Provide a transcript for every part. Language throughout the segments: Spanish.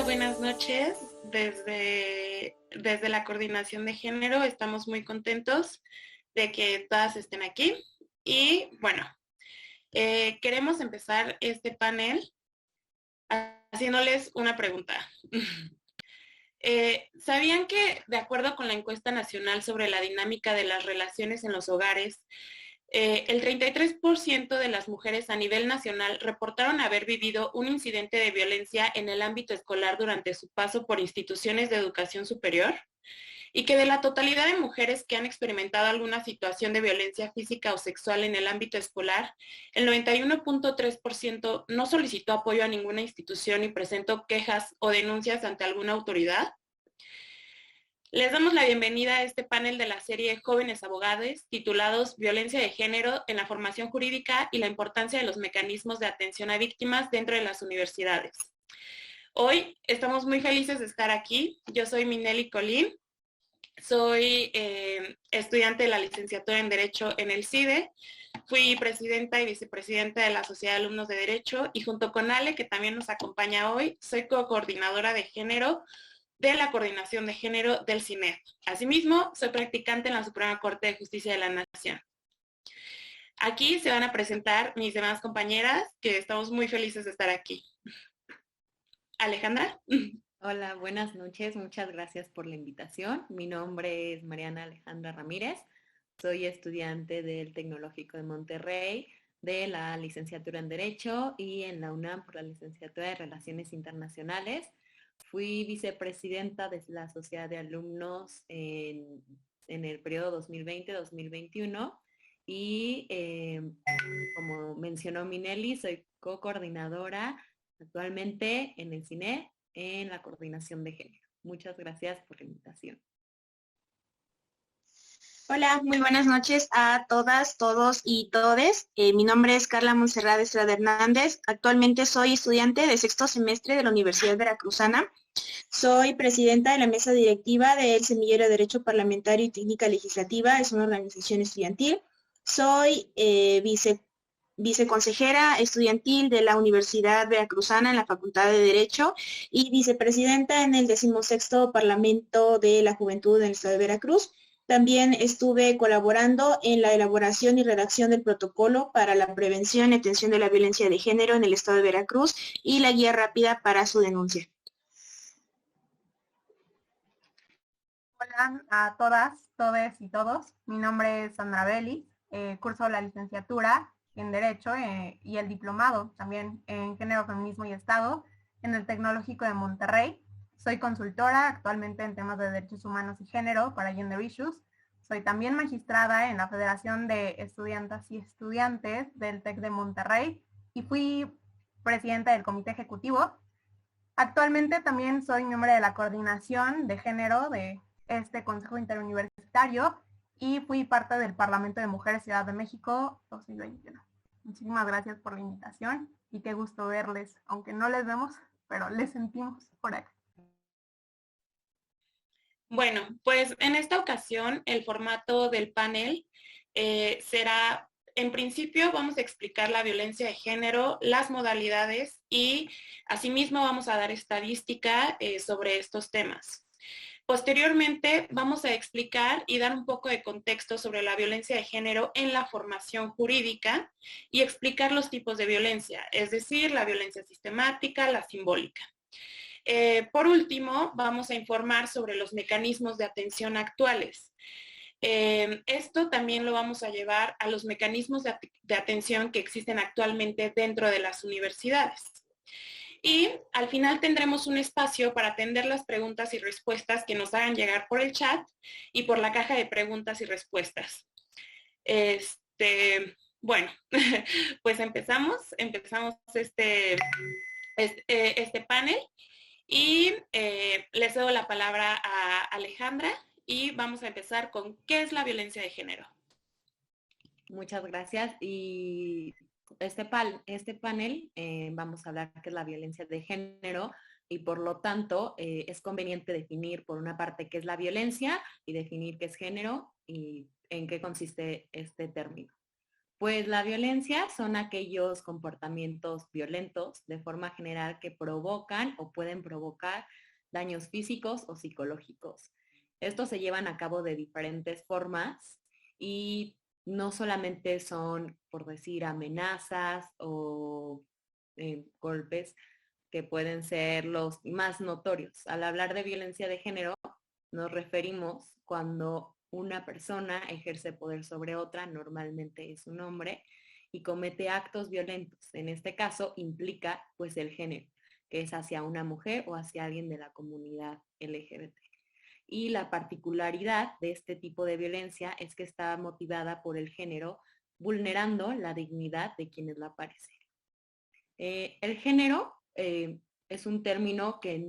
buenas noches. Desde la Coordinación de Género estamos muy contentos de que todas estén aquí. Y bueno, queremos empezar este panel haciéndoles una pregunta. ¿Sabían que, de acuerdo con la encuesta nacional sobre la dinámica de las relaciones en los hogares, el 33% de las mujeres a nivel nacional reportaron haber vivido un incidente de violencia en el ámbito escolar durante su paso por instituciones de educación superior? Y que de la totalidad de mujeres que han experimentado alguna situación de violencia física o sexual en el ámbito escolar, el 91.3% no solicitó apoyo a ninguna institución y presentó quejas o denuncias ante alguna autoridad. Les damos la bienvenida a este panel de la serie Jóvenes Abogados, titulados Violencia de Género en la Formación Jurídica y la importancia de los mecanismos de atención a víctimas dentro de las universidades. Hoy estamos muy felices de estar aquí. Yo soy Minelli Colín, soy estudiante de la licenciatura en Derecho en el CIDE, fui presidenta y vicepresidenta de la Sociedad de Alumnos de Derecho y junto con Ale, que también nos acompaña hoy, soy co-coordinadora de género de la Coordinación de Género del CINED. Asimismo, soy practicante en la Suprema Corte de Justicia de la Nación. Aquí se van a presentar mis demás compañeras, que estamos muy felices de estar aquí. Alejandra. Hola, buenas noches. Muchas gracias por la invitación. Mi nombre es Mariana Alejandra Ramírez. Soy estudiante del Tecnológico de Monterrey, de la licenciatura en Derecho y en la UNAM por la licenciatura de Relaciones Internacionales. Fui vicepresidenta de la Sociedad de Alumnos en el periodo 2020-2021 y como mencionó Minelli, soy co-coordinadora actualmente en el CINED en la Coordinación de Género. Muchas gracias por la invitación. Hola, muy buenas noches a todas, todos y todes. Mi nombre es Carla Montserrat Estrada Hernández. Actualmente soy estudiante de sexto semestre de la Universidad Veracruzana. Soy presidenta de la mesa directiva del Semillero de Derecho Parlamentario y Técnica Legislativa. Es una organización estudiantil. Soy viceconsejera estudiantil de la Universidad Veracruzana en la Facultad de Derecho y vicepresidenta en el 16º Parlamento de la Juventud del Estado de Veracruz. También estuve colaborando en la elaboración y redacción del protocolo para la prevención y atención de la violencia de género en el Estado de Veracruz y la guía rápida para su denuncia. Hola a todas, todes y todos. Mi nombre es Sandra Belli. Curso la licenciatura en Derecho y el diplomado también en Género, Feminismo y Estado en el Tecnológico de Monterrey. Soy consultora actualmente en temas de derechos humanos y género para Gender Issues. Soy también magistrada en la Federación de Estudiantas y Estudiantes del TEC de Monterrey y fui presidenta del comité ejecutivo. Actualmente también soy miembro de la coordinación de género de este Consejo Interuniversitario y fui parte del Parlamento de Mujeres Ciudad de México 2021. Muchísimas gracias por la invitación y qué gusto verles, aunque no les vemos, pero les sentimos por acá. Bueno, pues en esta ocasión el formato del panel será, en principio vamos a explicar la violencia de género, las modalidades y asimismo vamos a dar estadística sobre estos temas. Posteriormente vamos a explicar y dar un poco de contexto sobre la violencia de género en la formación jurídica y explicar los tipos de violencia, es decir, la violencia sistemática, la simbólica. Por último, vamos a informar sobre los mecanismos de atención actuales. Esto también lo vamos a llevar a los mecanismos de atención que existen actualmente dentro de las universidades. Y al final tendremos un espacio para atender las preguntas y respuestas que nos hagan llegar por el chat y por la caja de preguntas y respuestas. Bueno, pues empezamos este panel y les doy la palabra a Alejandra y vamos a empezar con ¿qué es la violencia de género? Muchas gracias. Y este panel vamos a hablar qué es la violencia de género y por lo tanto es conveniente definir por una parte qué es la violencia y definir qué es género y en qué consiste este término. Pues la violencia son aquellos comportamientos violentos de forma general que provocan o pueden provocar daños físicos o psicológicos. Estos se llevan a cabo de diferentes formas y no solamente son, por decir, amenazas o golpes, que pueden ser los más notorios. Al hablar de violencia de género, nos referimos cuando una persona ejerce poder sobre otra, normalmente es un hombre, y comete actos violentos. En este caso implica pues el género, que es hacia una mujer o hacia alguien de la comunidad LGBT. Y la particularidad de este tipo de violencia es que está motivada por el género, vulnerando la dignidad de quienes la padecen. El género es un término que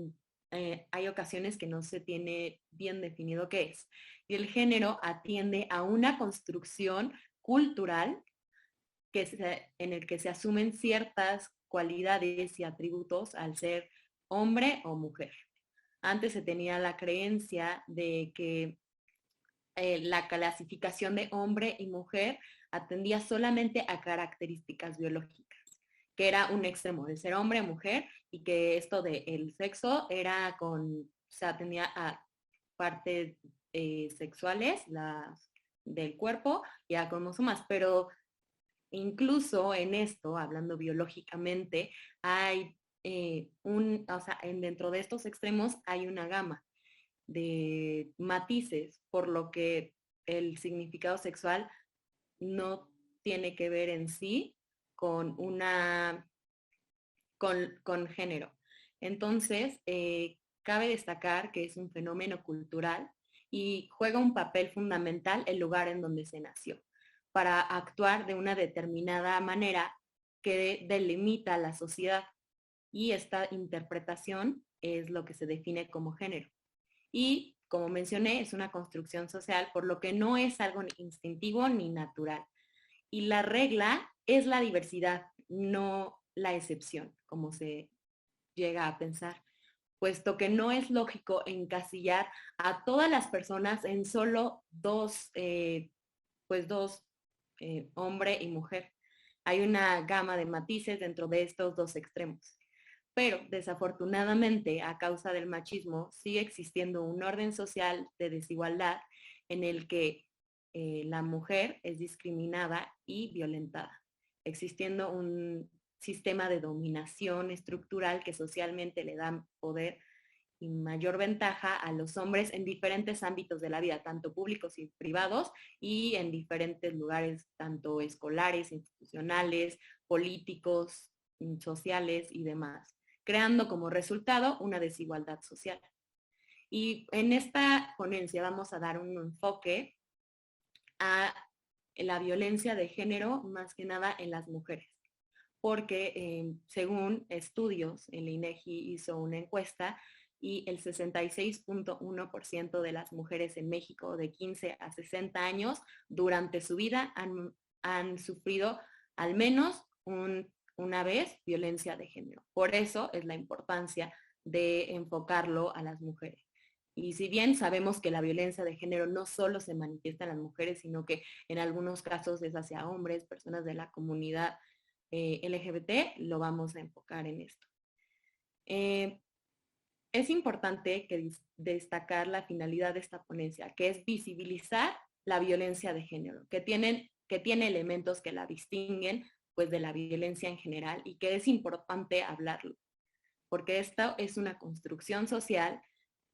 hay ocasiones que no se tiene bien definido qué es. Y el género atiende a una construcción cultural en el que se asumen ciertas cualidades y atributos al ser hombre o mujer. Antes se tenía la creencia de que la clasificación de hombre y mujer atendía solamente a características biológicas, que era un extremo de ser hombre o mujer, y que esto del sexo era se atendía a partes sexuales del cuerpo y a cromosomas, pero incluso en esto, hablando biológicamente, hay dentro de estos extremos hay una gama de matices, por lo que el significado sexual no tiene que ver en sí con género. Entonces, cabe destacar que es un fenómeno cultural y juega un papel fundamental el lugar en donde se nació, para actuar de una determinada manera que delimita la sociedad, y esta interpretación es lo que se define como género. Y como mencioné, es una construcción social, por lo que no es algo instintivo ni natural. Y la regla es la diversidad, no la excepción, como se llega a pensar, puesto que no es lógico encasillar a todas las personas en solo dos, hombre y mujer. Hay una gama de matices dentro de estos dos extremos. Pero desafortunadamente, a causa del machismo, sigue existiendo un orden social de desigualdad en el que la mujer es discriminada y violentada, existiendo un sistema de dominación estructural que socialmente le da poder y mayor ventaja a los hombres en diferentes ámbitos de la vida, tanto públicos y privados, y en diferentes lugares, tanto escolares, institucionales, políticos, sociales y demás, creando como resultado una desigualdad social. Y en esta ponencia vamos a dar un enfoque a la violencia de género, más que nada en las mujeres, porque según estudios, el INEGI hizo una encuesta y el 66.1% de las mujeres en México de 15 a 60 años durante su vida han sufrido al menos una vez violencia de género. Por eso es la importancia de enfocarlo a las mujeres. Y si bien sabemos que la violencia de género no solo se manifiesta en las mujeres, sino que en algunos casos es hacia hombres, personas de la comunidad LGBT, lo vamos a enfocar en esto. Es importante destacar la finalidad de esta ponencia, que es visibilizar la violencia de género, que tiene elementos que la distinguen pues de la violencia en general, y que es importante hablarlo, porque esto es una construcción social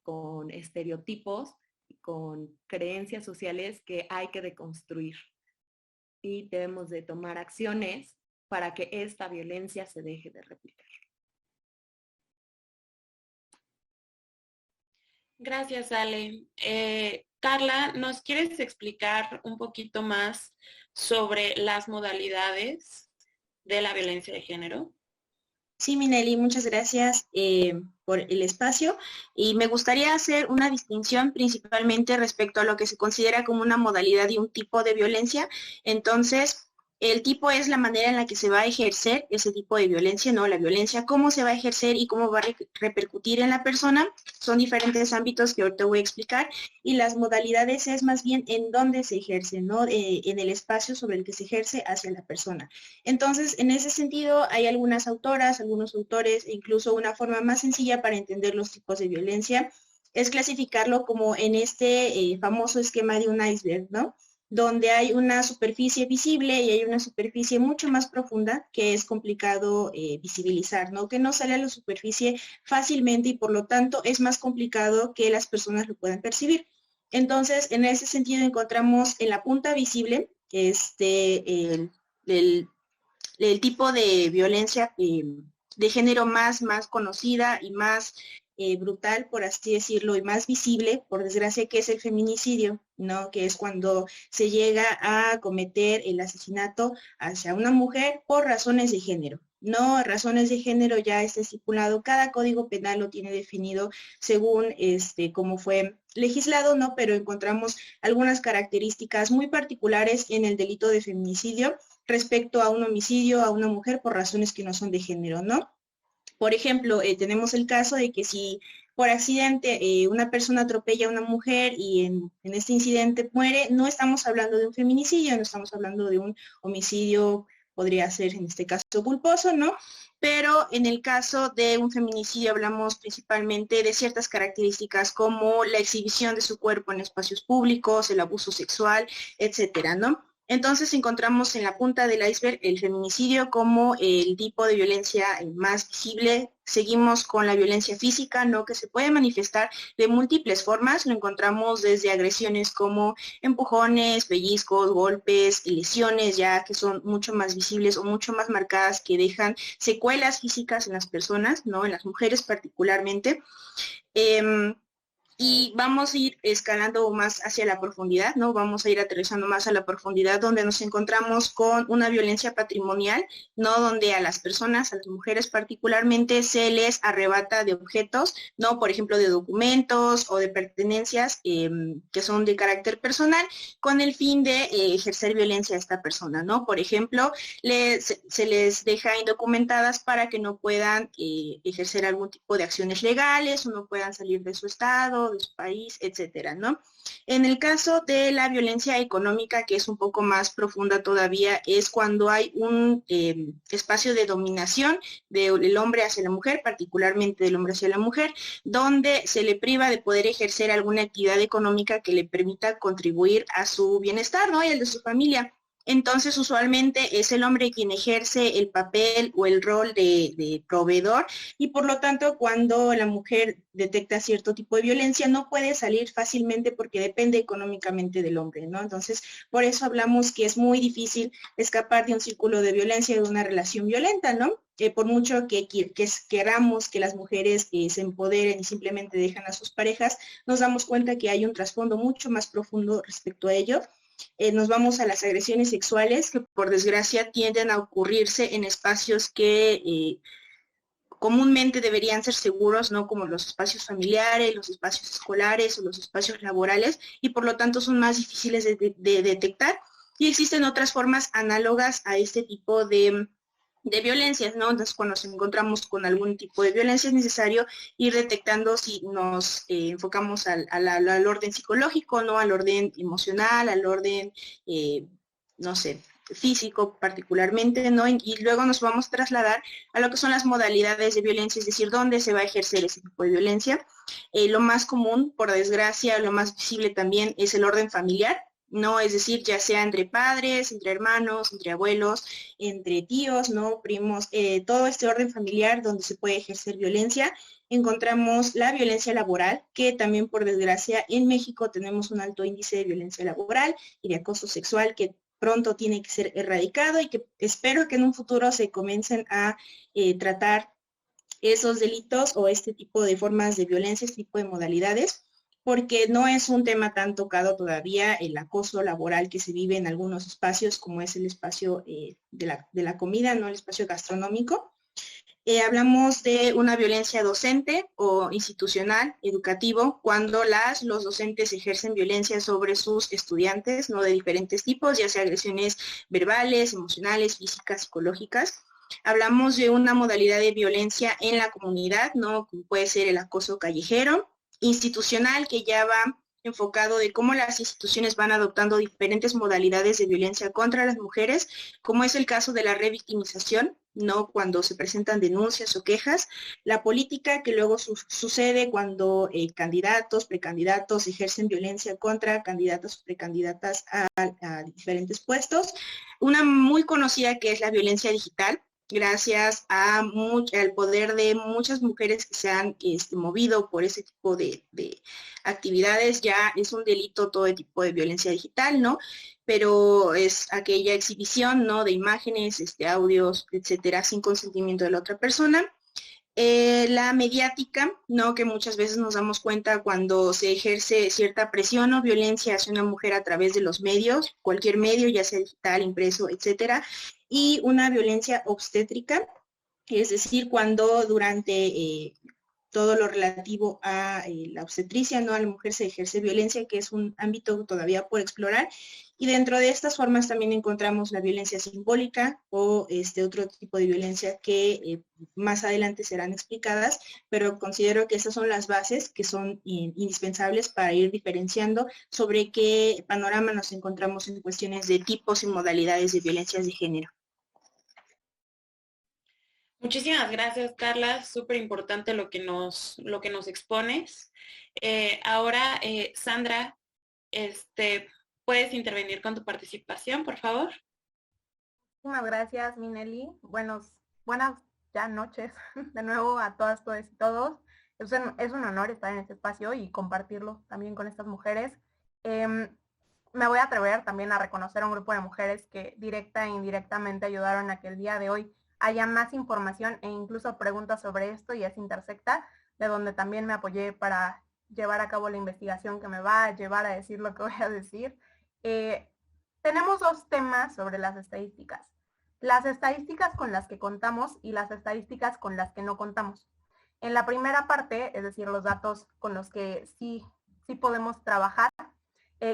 con estereotipos, con creencias sociales que hay que deconstruir, y debemos de tomar acciones para que esta violencia se deje de replicar. Gracias, Ale. Carla, ¿nos quieres explicar un poquito más sobre las modalidades de la violencia de género? Sí, Minelli, muchas gracias por el espacio, y me gustaría hacer una distinción principalmente respecto a lo que se considera como una modalidad y un tipo de violencia. Entonces, El tipo es la manera en la que se va a ejercer ese tipo de violencia, ¿no? La violencia, cómo se va a ejercer y cómo va a repercutir en la persona. Son diferentes ámbitos que ahorita voy a explicar. Y las modalidades es más bien en dónde se ejerce, ¿no? En el espacio sobre el que se ejerce hacia la persona. Entonces, en ese sentido, hay algunas autoras, algunos autores, e incluso una forma más sencilla para entender los tipos de violencia es clasificarlo como en este famoso esquema de un iceberg, ¿no? Donde hay una superficie visible y hay una superficie mucho más profunda que es complicado visibilizar, ¿no? Que no sale a la superficie fácilmente y por lo tanto es más complicado que las personas lo puedan percibir. Entonces, en ese sentido encontramos en la punta visible el tipo de violencia de género más conocida y más brutal, por así decirlo, y más visible, por desgracia, que es el feminicidio, ¿no? Que es cuando se llega a cometer el asesinato hacia una mujer por razones de género. No, razones de género ya está estipulado, cada código penal lo tiene definido según cómo fue legislado, ¿no? Pero encontramos algunas características muy particulares en el delito de feminicidio respecto a un homicidio a una mujer por razones que no son de género, ¿no? Por ejemplo, tenemos el caso de que si por accidente una persona atropella a una mujer y en este incidente muere, no estamos hablando de un feminicidio, no estamos hablando de un homicidio, podría ser en este caso culposo, ¿no? Pero en el caso de un feminicidio hablamos principalmente de ciertas características como la exhibición de su cuerpo en espacios públicos, el abuso sexual, etcétera, ¿no? Entonces encontramos en la punta del iceberg el feminicidio como el tipo de violencia más visible. Seguimos con la violencia física, ¿no? Que se puede manifestar de múltiples formas. Lo encontramos desde agresiones como empujones, pellizcos, golpes, lesiones ya que son mucho más visibles o mucho más marcadas, que dejan secuelas físicas en las personas, ¿no? En las mujeres particularmente. Y vamos a ir escalando más hacia la profundidad, ¿no? Vamos a ir aterrizando más a la profundidad, donde nos encontramos con una violencia patrimonial, ¿no? Donde a las personas, a las mujeres particularmente, se les arrebata de objetos, ¿no? Por ejemplo, de documentos o de pertenencias que son de carácter personal, con el fin de ejercer violencia a esta persona, ¿no? Por ejemplo, se les deja indocumentadas para que no puedan ejercer algún tipo de acciones legales o no puedan salir de su estado, de su país, etcétera, ¿no? En el caso de la violencia económica, que es un poco más profunda todavía, es cuando hay un espacio de dominación del hombre hacia la mujer, particularmente del hombre hacia la mujer, donde se le priva de poder ejercer alguna actividad económica que le permita contribuir a su bienestar, ¿no? Y el de su familia. Entonces, usualmente es el hombre quien ejerce el papel o el rol de proveedor y por lo tanto, cuando la mujer detecta cierto tipo de violencia, no puede salir fácilmente porque depende económicamente del hombre, ¿no? Entonces, por eso hablamos que es muy difícil escapar de un círculo de violencia, de una relación violenta, ¿no? Por mucho que queramos que las mujeres se empoderen y simplemente dejan a sus parejas, nos damos cuenta que hay un trasfondo mucho más profundo respecto a ello. Nos vamos a las agresiones sexuales, que por desgracia tienden a ocurrirse en espacios que comúnmente deberían ser seguros, ¿no? Como los espacios familiares, los espacios escolares o los espacios laborales, y por lo tanto son más difíciles de detectar. Y existen otras formas análogas a este tipo de violencias, ¿no? Entonces, cuando nos encontramos con algún tipo de violencia, es necesario ir detectando si nos enfocamos al orden psicológico, ¿no? Al orden emocional, al orden, no sé, físico particularmente, ¿no? Y luego nos vamos a trasladar a lo que son las modalidades de violencia, es decir, dónde se va a ejercer ese tipo de violencia. Lo más común, por desgracia, lo más visible también es el orden familiar, ¿no? Es decir, ya sea entre padres, entre hermanos, entre abuelos, entre tíos, ¿no? Primos, todo este orden familiar donde se puede ejercer violencia. Encontramos la violencia laboral, que también por desgracia en México tenemos un alto índice de violencia laboral y de acoso sexual que pronto tiene que ser erradicado y que espero que en un futuro se comiencen a tratar esos delitos o este tipo de formas de violencia, este tipo de modalidades, porque no es un tema tan tocado todavía el acoso laboral que se vive en algunos espacios, como es el espacio de la comida, no el espacio gastronómico. Hablamos de una violencia docente o institucional, educativo, cuando los docentes ejercen violencia sobre sus estudiantes, ¿no? De diferentes tipos, ya sea agresiones verbales, emocionales, físicas, psicológicas. Hablamos de una modalidad de violencia en la comunidad, ¿no? Como puede ser el acoso callejero, institucional, que ya va enfocado de cómo las instituciones van adoptando diferentes modalidades de violencia contra las mujeres, como es el caso de la revictimización, ¿no? Cuando se presentan denuncias o quejas, la política que luego sucede cuando candidatos, precandidatos ejercen violencia contra candidatos o precandidatas a diferentes puestos, una muy conocida que es la violencia digital, gracias al poder de muchas mujeres que se han movido por ese tipo de actividades. Ya es un delito todo tipo de violencia digital, ¿no? Pero es aquella exhibición, ¿no? De imágenes, audios, etcétera, sin consentimiento de la otra persona. La mediática, ¿no? Que muchas veces nos damos cuenta cuando se ejerce cierta presión o violencia hacia una mujer a través de los medios, cualquier medio, ya sea digital, impreso, etcétera, y una violencia obstétrica, es decir, cuando durante todo lo relativo a la obstetricia, ¿no? A la mujer se ejerce violencia, que es un ámbito todavía por explorar, y dentro de estas formas también encontramos la violencia simbólica o otro tipo de violencia que más adelante serán explicadas, pero considero que esas son las bases que son indispensables para ir diferenciando sobre qué panorama nos encontramos en cuestiones de tipos y modalidades de violencias de género. Muchísimas gracias, Carla. Súper importante lo que nos expones. Ahora, Sandra, ¿puedes intervenir con tu participación, por favor? Muchísimas gracias, Minelli. Buenas ya noches de nuevo a todas y todos. Es un honor estar en este espacio y compartirlo también con estas mujeres. Me voy a atrever también a reconocer a un grupo de mujeres que directa e indirectamente ayudaron a que el día de hoy haya más información e incluso preguntas sobre esto, y es Intersecta, de donde también me apoyé para llevar a cabo la investigación que me va a llevar a decir lo que voy a decir. Tenemos dos temas sobre las estadísticas con las que contamos y las estadísticas con las que no contamos. En la primera parte, es decir, los datos con los que sí podemos trabajar,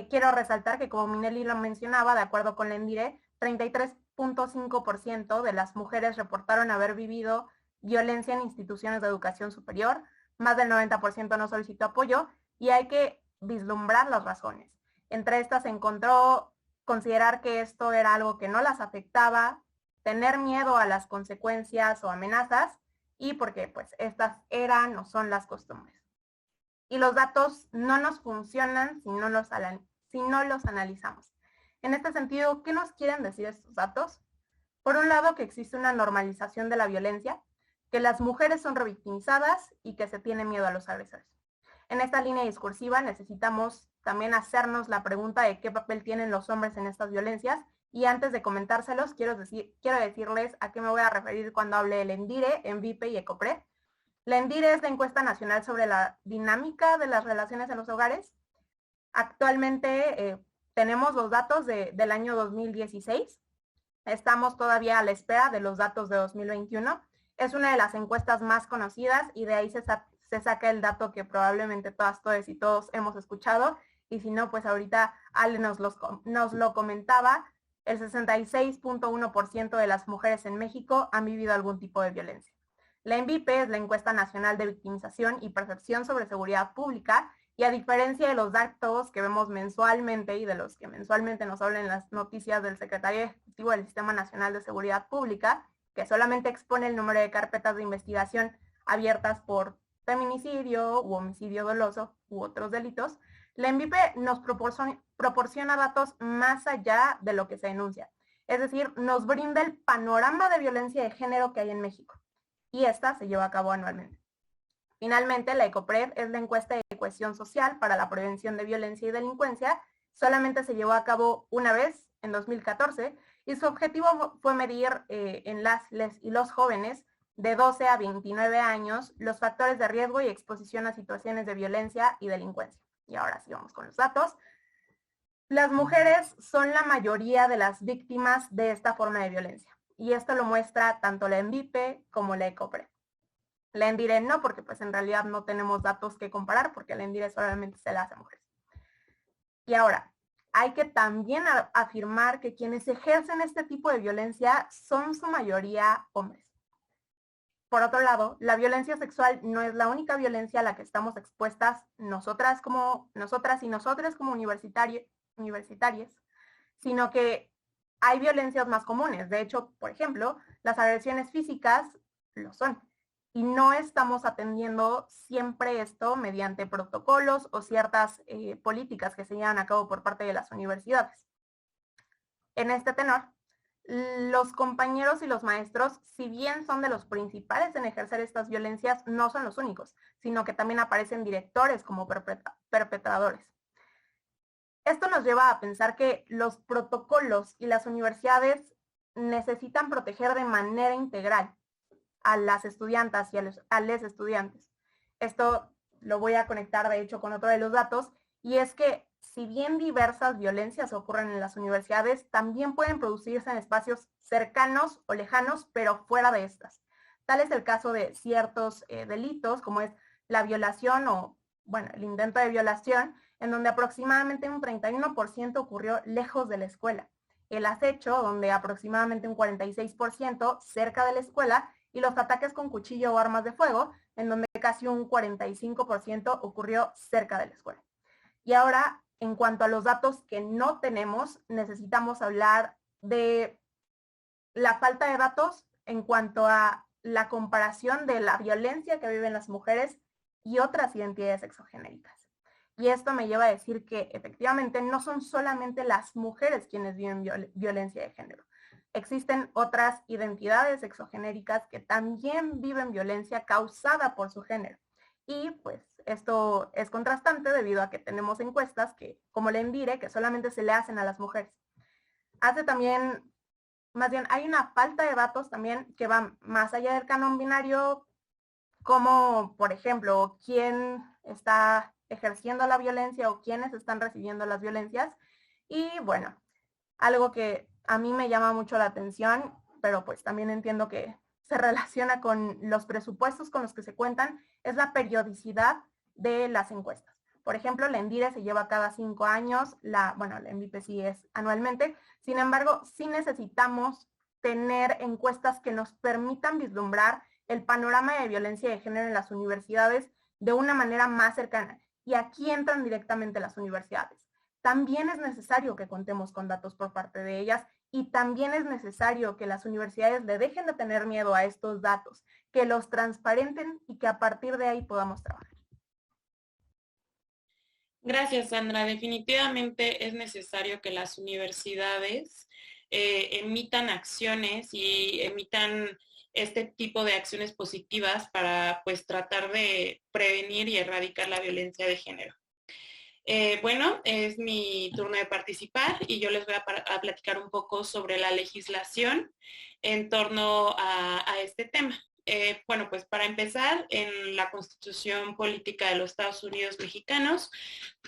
quiero resaltar que, como Minelli lo mencionaba, de acuerdo con la ENDIRE, 33.5% de las mujeres reportaron haber vivido violencia en instituciones de educación superior, más del 90% no solicitó apoyo, y hay que vislumbrar las razones. Entre estas se encontró considerar que esto era algo que no las afectaba, tener miedo a las consecuencias o amenazas, y porque pues estas eran o son las costumbres. Y los datos no nos funcionan si no los analizamos. En este sentido, ¿qué nos quieren decir estos datos? Por un lado, que existe una normalización de la violencia, que las mujeres son revictimizadas y que se tiene miedo a los agresores. En esta línea discursiva necesitamos también hacernos la pregunta de qué papel tienen los hombres en estas violencias, y antes de comentárselos, quiero decirles a qué me voy a referir cuando hable del ENDIRE, ENVIPE y ECOPRED. La ENDIRE es la encuesta nacional sobre la dinámica de las relaciones en los hogares. Actualmente tenemos los datos del año 2016. Estamos todavía a la espera de los datos de 2021. Es una de las encuestas más conocidas y de ahí se saca el dato que probablemente todas y todos hemos escuchado. Y si no, pues ahorita Ale nos lo comentaba. El 66.1% de las mujeres en México han vivido algún tipo de violencia. La ENVIPE es la encuesta nacional de victimización y percepción sobre seguridad pública, y a diferencia de los datos que vemos mensualmente y de los que mensualmente nos hablan las noticias del Secretario Ejecutivo del Sistema Nacional de Seguridad Pública, que solamente expone el número de carpetas de investigación abiertas por feminicidio u homicidio doloso u otros delitos, la ENVIPE nos proporciona datos más allá de lo que se denuncia. Es decir, nos brinda el panorama de violencia de género que hay en México, y esta se lleva a cabo anualmente. Finalmente, la ECOPRED es la encuesta de cohesión social para la prevención de violencia y delincuencia. Solamente se llevó a cabo una vez, en 2014, y su objetivo fue medir en les y los jóvenes de 12 a 29 años los factores de riesgo y exposición a situaciones de violencia y delincuencia. Y ahora sí vamos con los datos. Las mujeres son la mayoría de las víctimas de esta forma de violencia, y esto lo muestra tanto la ENVIPE como la ECOPRE. La ENDIRE no, porque pues en realidad no tenemos datos que comparar, porque la ENDIRE solamente se la hace a mujeres. Y ahora, hay que también afirmar que quienes ejercen este tipo de violencia son su mayoría hombres. Por otro lado, la violencia sexual no es la única violencia a la que estamos expuestas nosotras y nosotros como universitarias, sino que hay violencias más comunes. De hecho, por ejemplo, las agresiones físicas lo son. Y no estamos atendiendo siempre esto mediante protocolos o ciertas políticas que se llevan a cabo por parte de las universidades. En este tenor, los compañeros y los maestros, si bien son de los principales en ejercer estas violencias, no son los únicos, sino que también aparecen directores como perpetradores. Esto nos lleva a pensar que los protocolos y las universidades necesitan proteger de manera integral a las estudiantas y a los estudiantes. Esto lo voy a conectar de hecho con otro de los datos, y es que si bien diversas violencias ocurren en las universidades, también pueden producirse en espacios cercanos o lejanos, pero fuera de estas. Tal es el caso de ciertos delitos, como es la violación o, bueno, el intento de violación, en donde aproximadamente un 31% ocurrió lejos de la escuela. El acecho, donde aproximadamente un 46% cerca de la escuela, y los ataques con cuchillo o armas de fuego, en donde casi un 45% ocurrió cerca de la escuela. Y ahora, en cuanto a los datos que no tenemos, necesitamos hablar de la falta de datos en cuanto a la comparación de la violencia que viven las mujeres y otras identidades sexogenéricas. Y esto me lleva a decir que efectivamente no son solamente las mujeres quienes viven violencia de género. Existen otras identidades sexogenéricas que también viven violencia causada por su género. Y pues esto es contrastante debido a que tenemos encuestas que, como la ENDIRE, que solamente se le hacen a las mujeres. Más bien hay una falta de datos también que van más allá del canon binario, como por ejemplo, quién está ejerciendo la violencia o quiénes están recibiendo las violencias. Y bueno, algo que a mí me llama mucho la atención, pero pues también entiendo que se relaciona con los presupuestos con los que se cuentan, es la periodicidad de las encuestas. Por ejemplo, la ENDIRE se lleva cada 5 años, la ENVIPE sí es anualmente. Sin embargo, sí necesitamos tener encuestas que nos permitan vislumbrar el panorama de violencia de género en las universidades de una manera más cercana. Y aquí entran directamente las universidades. También es necesario que contemos con datos por parte de ellas, y también es necesario que las universidades le dejen de tener miedo a estos datos, que los transparenten y que a partir de ahí podamos trabajar. Gracias, Sandra. Definitivamente es necesario que las universidades emitan acciones y emitan este tipo de acciones positivas para pues tratar de prevenir y erradicar la violencia de género. Bueno, es mi turno de participar y yo les voy a platicar un poco sobre la legislación en torno a este tema. Bueno, pues para empezar, en la Constitución Política de los Estados Unidos Mexicanos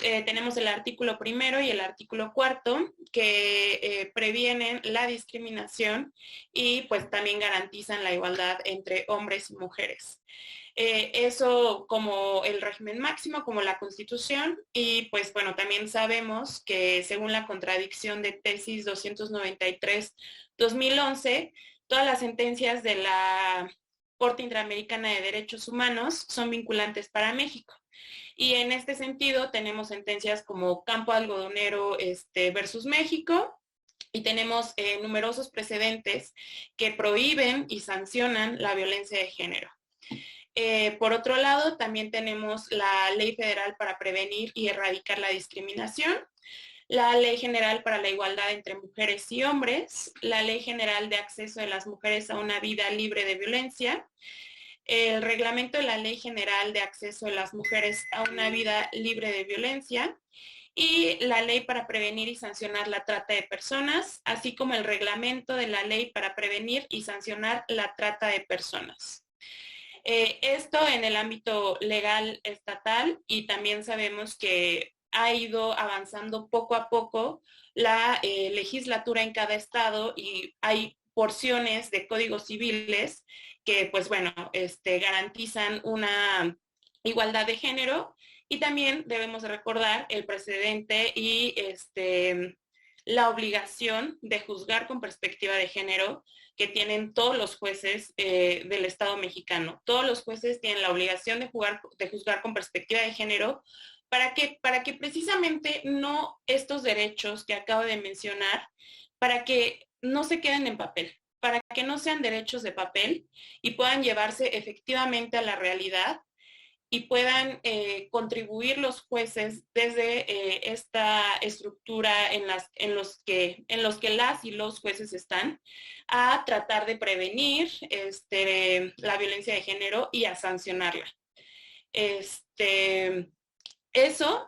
tenemos el artículo 1 y el artículo 4 que previenen la discriminación y pues también garantizan la igualdad entre hombres y mujeres. Eso como el régimen máximo, como la Constitución, y pues bueno, también sabemos que según la contradicción de tesis 293-2011, todas las sentencias de la Corte Interamericana de Derechos Humanos son vinculantes para México. Y en este sentido tenemos sentencias como Campo Algodonero versus México, y tenemos numerosos precedentes que prohíben y sancionan la violencia de género. Por otro lado, también tenemos la Ley Federal para Prevenir y Erradicar la Discriminación, la Ley General para la Igualdad entre Mujeres y Hombres, la Ley General de Acceso de las Mujeres a una Vida Libre de Violencia, el Reglamento de la Ley General de Acceso de las Mujeres a una Vida Libre de Violencia y la Ley para Prevenir y Sancionar la Trata de Personas, así como el Reglamento de la Ley para Prevenir y Sancionar la Trata de Personas. Esto en el ámbito legal estatal, y también sabemos que ha ido avanzando poco a poco la legislatura en cada estado y hay porciones de códigos civiles que, pues bueno, garantizan una igualdad de género, y también debemos de recordar el precedente y la obligación de juzgar con perspectiva de género que tienen todos los jueces del Estado mexicano. Todos los jueces tienen la obligación de juzgar con perspectiva de género. ¿Para qué? Para que precisamente no estos derechos que acabo de mencionar, para que no se queden en papel, para que no sean derechos de papel y puedan llevarse efectivamente a la realidad y puedan contribuir los jueces desde esta estructura en los que las y los jueces están, a tratar de prevenir la violencia de género y a sancionarla. Eso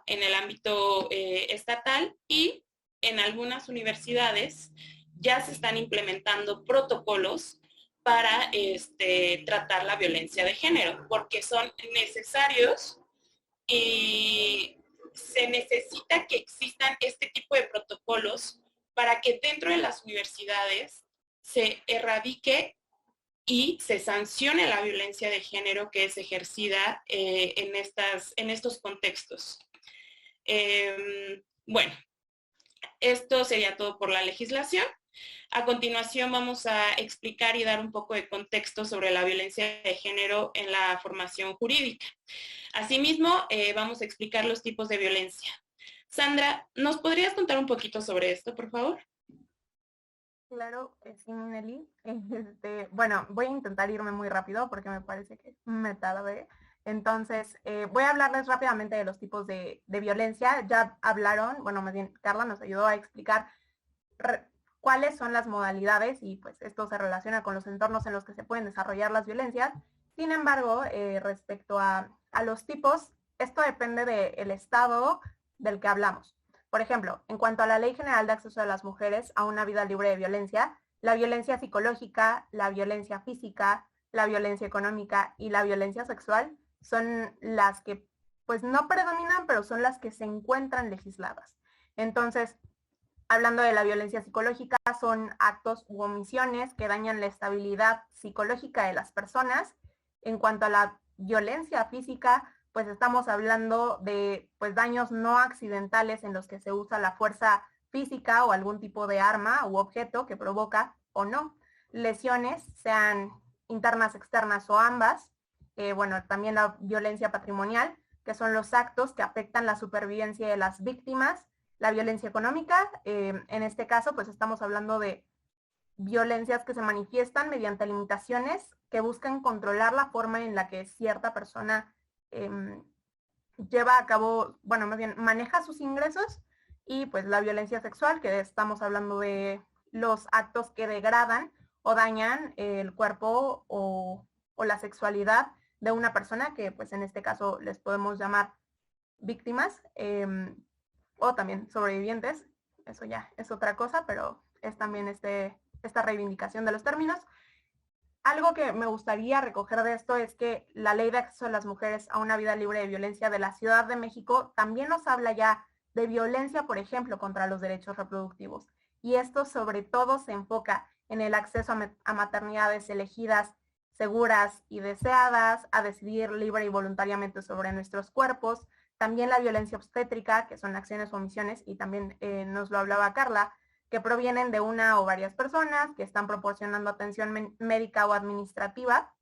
en el ámbito estatal, y en algunas universidades ya se están implementando protocolos para tratar la violencia de género, porque son necesarios y se necesita que existan este tipo de protocolos para que dentro de las universidades se erradique y se sancione la violencia de género que es ejercida en estos contextos. Bueno, esto sería todo por la legislación. A continuación vamos a explicar y dar un poco de contexto sobre la violencia de género en la formación jurídica. Asimismo, vamos a explicar los tipos de violencia. Sandra, ¿nos podrías contar un poquito sobre esto, por favor? Claro, sí, Nelly. Bueno, voy a intentar irme muy rápido porque me parece que me tardé. Entonces, voy a hablarles rápidamente de los tipos de violencia. Ya hablaron, bueno, más bien Carla nos ayudó a explicar cuáles son las modalidades, y pues esto se relaciona con los entornos en los que se pueden desarrollar las violencias. Sin embargo, respecto a los tipos, esto depende del estado del que hablamos. Por ejemplo, en cuanto a la Ley General de Acceso de las Mujeres a una Vida Libre de Violencia, la violencia psicológica, la violencia física, la violencia económica y la violencia sexual son las que pues no predominan, pero son las que se encuentran legisladas. Entonces, hablando de la violencia psicológica, son actos u omisiones que dañan la estabilidad psicológica de las personas. En cuanto a la violencia física, pues estamos hablando de pues, daños no accidentales en los que se usa la fuerza física o algún tipo de arma u objeto que provoca o no lesiones, sean internas, externas o ambas. Bueno, también la violencia patrimonial, que son los actos que afectan la supervivencia de las víctimas. La violencia económica, en este caso, pues estamos hablando de violencias que se manifiestan mediante limitaciones que buscan controlar la forma en la que cierta persona lleva a cabo, bueno, más bien maneja sus ingresos. Y pues la violencia sexual, que estamos hablando de los actos que degradan o dañan el cuerpo o la sexualidad de una persona, que pues en este caso les podemos llamar víctimas, o también sobrevivientes. Eso ya es otra cosa, pero es también esta reivindicación de los términos. Algo que me gustaría recoger de esto es que la Ley de Acceso de las Mujeres a una Vida Libre de Violencia de la Ciudad de México también nos habla ya de violencia, por ejemplo, contra los derechos reproductivos. Y esto sobre todo se enfoca en el acceso a maternidades elegidas, seguras y deseadas, a decidir libre y voluntariamente sobre nuestros cuerpos. También la violencia obstétrica, que son acciones o omisiones, y también nos lo hablaba Carla, que provienen de una o varias personas que están proporcionando atención médica o administrativa.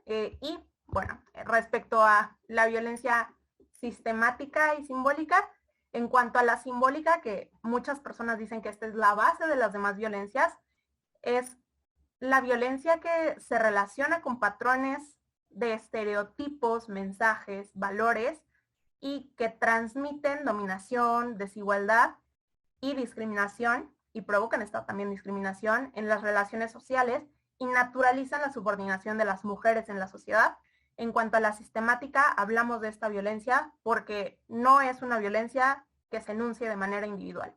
Y bueno, respecto a la violencia sistemática y simbólica, en cuanto a la simbólica, que muchas personas dicen que esta es la base de las demás violencias, es la violencia que se relaciona con patrones de estereotipos, mensajes, valores, y que transmiten dominación, desigualdad y discriminación, y provocan esta también discriminación en las relaciones sociales, y naturalizan la subordinación de las mujeres en la sociedad. En cuanto a la sistemática, hablamos de esta violencia porque no es una violencia que se enuncie de manera individual.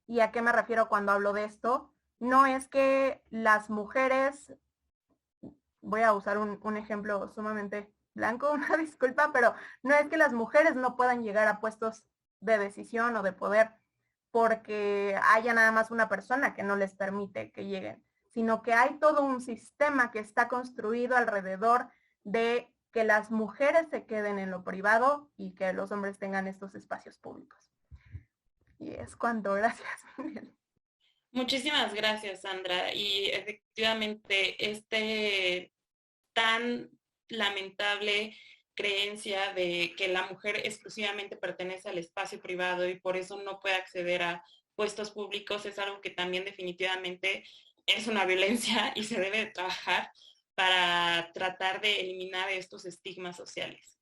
¿Y a qué me refiero cuando hablo de esto? No es que las mujeres, voy a usar un ejemplo sumamente blanco, una disculpa, pero no es que las mujeres no puedan llegar a puestos de decisión o de poder porque haya nada más una persona que no les permite que lleguen, sino que hay todo un sistema que está construido alrededor de que las mujeres se queden en lo privado y que los hombres tengan estos espacios públicos. Y es cuanto, gracias, Miguel. Muchísimas gracias, Sandra. Y efectivamente, tan lamentable creencia de que la mujer exclusivamente pertenece al espacio privado y por eso no puede acceder a puestos públicos es algo que también definitivamente es una violencia y se debe trabajar para tratar de eliminar estos estigmas sociales.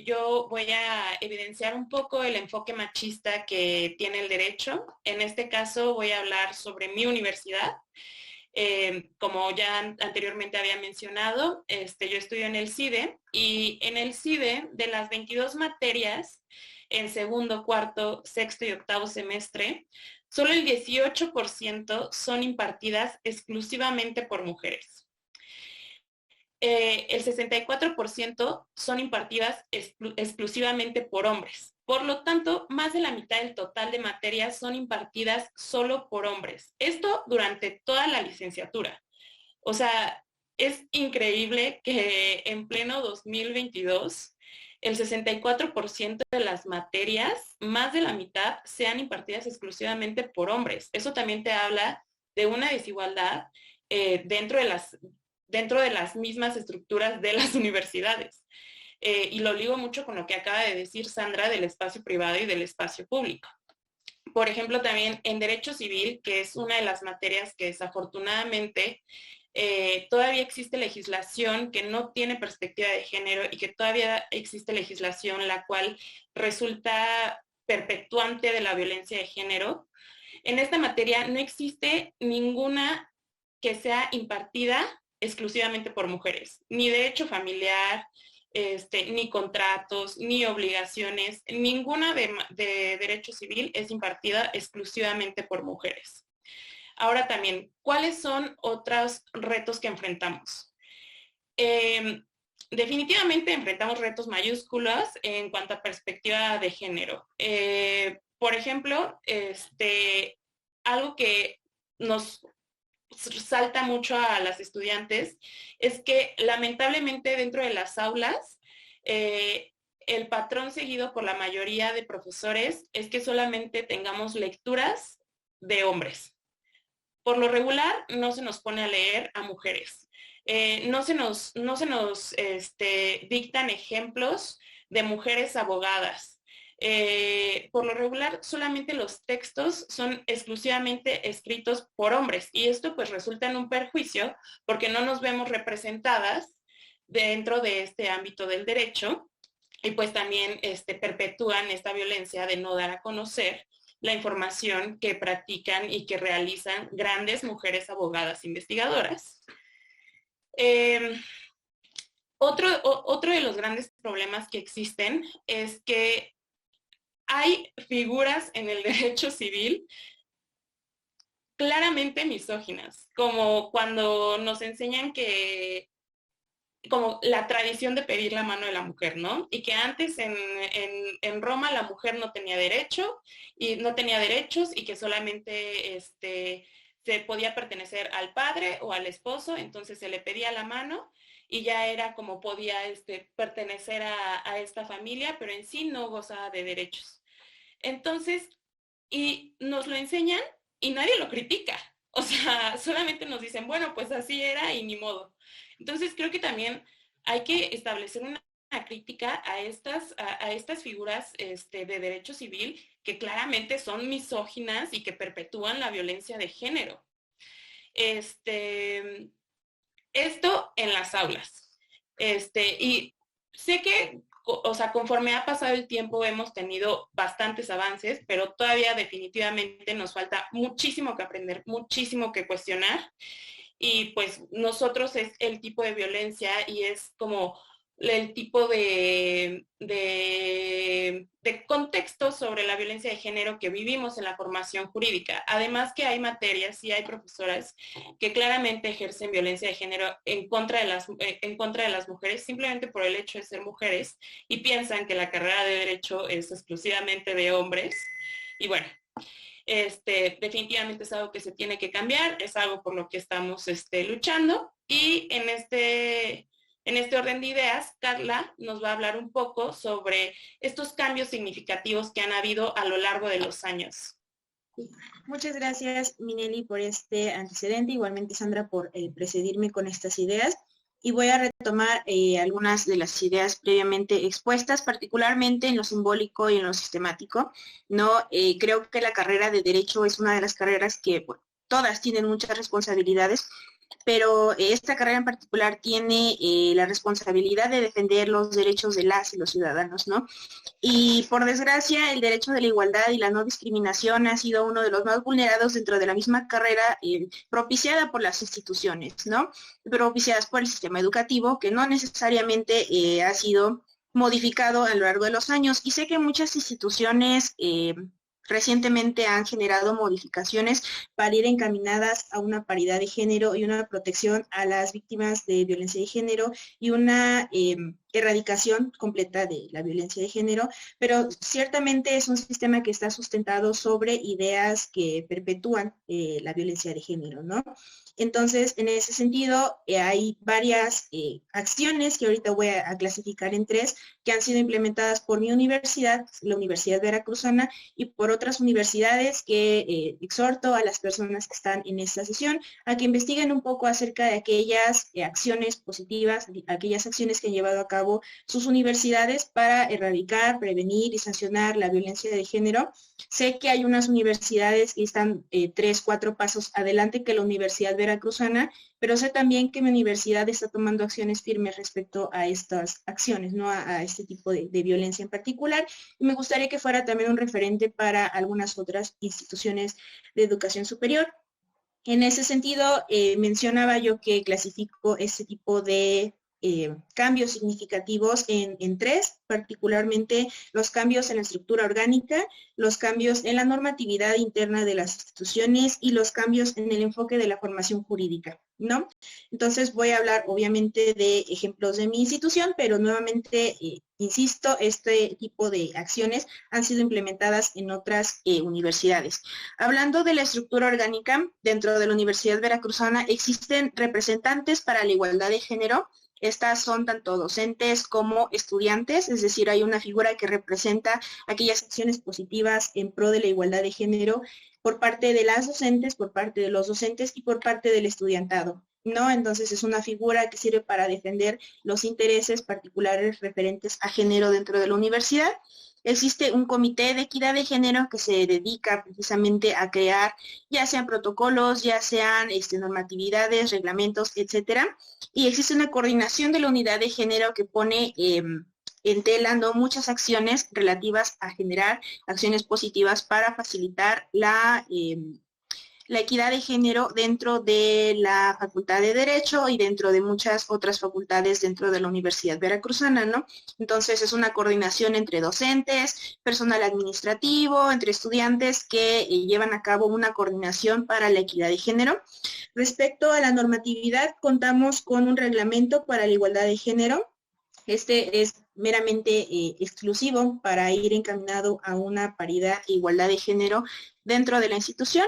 Yo voy a evidenciar un poco el enfoque machista que tiene el derecho. En este caso voy a hablar sobre mi universidad. Como ya anteriormente había mencionado, yo estudio en el CIDE y en el CIDE de las 22 materias en segundo, cuarto, sexto y octavo semestre, solo el 18% son impartidas exclusivamente por mujeres. El 64% son impartidas exclusivamente por hombres. Por lo tanto, más de la mitad del total de materias son impartidas solo por hombres. Esto durante toda la licenciatura. O sea, es increíble que en pleno 2022, el 64% de las materias, más de la mitad, sean impartidas exclusivamente por hombres. Eso también te habla de una desigualdad dentro de las mismas estructuras de las universidades. Y lo ligo mucho con lo que acaba de decir Sandra del espacio privado y del espacio público. Por ejemplo, también en Derecho Civil, que es una de las materias que desafortunadamente todavía existe legislación que no tiene perspectiva de género y que todavía existe legislación la cual resulta perpetuante de la violencia de género. En esta materia no existe ninguna que sea impartida exclusivamente por mujeres, ni derecho familiar, ni contratos, ni obligaciones, ninguna de derecho civil es impartida exclusivamente por mujeres. Ahora también, ¿cuáles son otros retos que enfrentamos? Definitivamente enfrentamos retos mayúsculos en cuanto a perspectiva de género. Por ejemplo, algo que nos salta mucho a las estudiantes es que lamentablemente dentro de las aulas el patrón seguido por la mayoría de profesores es que solamente tengamos lecturas de hombres. Por lo regular no se nos pone a leer a mujeres. No se nos dictan ejemplos de mujeres abogadas. Por lo regular solamente los textos son exclusivamente escritos por hombres y esto pues resulta en un perjuicio porque no nos vemos representadas dentro de este ámbito del derecho y pues también perpetúan esta violencia de no dar a conocer la información que practican y que realizan grandes mujeres abogadas investigadoras. Otro de los grandes problemas que existen es que hay figuras en el derecho civil claramente misóginas, como cuando nos enseñan que, como la tradición de pedir la mano de la mujer, ¿no? Y que antes en Roma la mujer no tenía derecho y no tenía derechos y que solamente se podía pertenecer al padre o al esposo, entonces se le pedía la mano y ya era como podía pertenecer a esta familia, pero en sí no gozaba de derechos. Entonces, y nos lo enseñan y nadie lo critica. O sea, solamente nos dicen, bueno, pues así era y ni modo. Entonces, creo que también hay que establecer una crítica a estas figuras de derecho civil que claramente son misóginas y que perpetúan la violencia de género. Esto en las aulas. Y sé que, o sea, conforme ha pasado el tiempo hemos tenido bastantes avances, pero todavía definitivamente nos falta muchísimo que aprender, muchísimo que cuestionar. Y pues nosotros es el tipo de violencia y es como el tipo de contexto sobre la violencia de género que vivimos en la formación jurídica. Además que hay materias y hay profesoras que claramente ejercen violencia de género en contra de las mujeres simplemente por el hecho de ser mujeres y piensan que la carrera de derecho es exclusivamente de hombres. Y bueno, definitivamente es algo que se tiene que cambiar, es algo por lo que estamos luchando. Y en este orden de ideas, Carla nos va a hablar un poco sobre estos cambios significativos que han habido a lo largo de los años. Muchas gracias, Minelli, por este antecedente, igualmente Sandra por precedirme con estas ideas. Y voy a retomar algunas de las ideas previamente expuestas, particularmente en lo simbólico y en lo sistemático, ¿no? Creo que la carrera de Derecho es una de las carreras que, bueno, todas tienen muchas responsabilidades, pero esta carrera en particular tiene la responsabilidad de defender los derechos de las y los ciudadanos, ¿no? Y por desgracia, el derecho de la igualdad y la no discriminación ha sido uno de los más vulnerados dentro de la misma carrera propiciada por las instituciones, ¿no? Propiciadas por el sistema educativo, que no necesariamente ha sido modificado a lo largo de los años. Y sé que muchas instituciones recientemente han generado modificaciones para ir encaminadas a una paridad de género y una protección a las víctimas de violencia de género y una erradicación completa de la violencia de género, pero ciertamente es un sistema que está sustentado sobre ideas que perpetúan la violencia de género, ¿no? Entonces, en ese sentido, hay varias acciones que ahorita voy a clasificar en 3 que han sido implementadas por mi universidad, la Universidad Veracruzana, y por otras universidades que exhorto a las personas que están en esta sesión a que investiguen un poco acerca de aquellas acciones positivas, aquellas acciones que han llevado a cabo sus universidades para erradicar, prevenir y sancionar la violencia de género. Sé que hay unas universidades que están 3, 4 pasos adelante que la Universidad Veracruzana, pero sé también que mi universidad está tomando acciones firmes respecto a estas acciones, ¿no? A este tipo de violencia en particular. Y me gustaría que fuera también un referente para algunas otras instituciones de educación superior. En ese sentido, mencionaba yo que clasifico este tipo de cambios significativos en 3, particularmente los cambios en la estructura orgánica, los cambios en la normatividad interna de las instituciones y los cambios en el enfoque de la formación jurídica, ¿no? Entonces voy a hablar obviamente de ejemplos de mi institución, pero nuevamente, insisto, este tipo de acciones han sido implementadas en otras universidades. Hablando de la estructura orgánica, dentro de la Universidad Veracruzana existen representantes para la igualdad de género. Estas son tanto docentes como estudiantes, es decir, hay una figura que representa aquellas acciones positivas en pro de la igualdad de género por parte de las docentes, por parte de los docentes y por parte del estudiantado, ¿no? Entonces es una figura que sirve para defender los intereses particulares referentes a género dentro de la universidad. Existe un comité de equidad de género que se dedica precisamente a crear ya sean protocolos, ya sean normatividades, reglamentos, etcétera. Y existe una coordinación de la unidad de género que pone en tela, ¿no?, muchas acciones relativas a generar acciones positivas para facilitar la equidad de género dentro de la Facultad de Derecho y dentro de muchas otras facultades dentro de la Universidad Veracruzana, ¿no? Entonces es una coordinación entre docentes, personal administrativo, entre estudiantes que llevan a cabo una coordinación para la equidad de género. Respecto a la normatividad, contamos con un reglamento para la igualdad de género. Este es meramente exclusivo para ir encaminado a una paridad e igualdad de género dentro de la institución.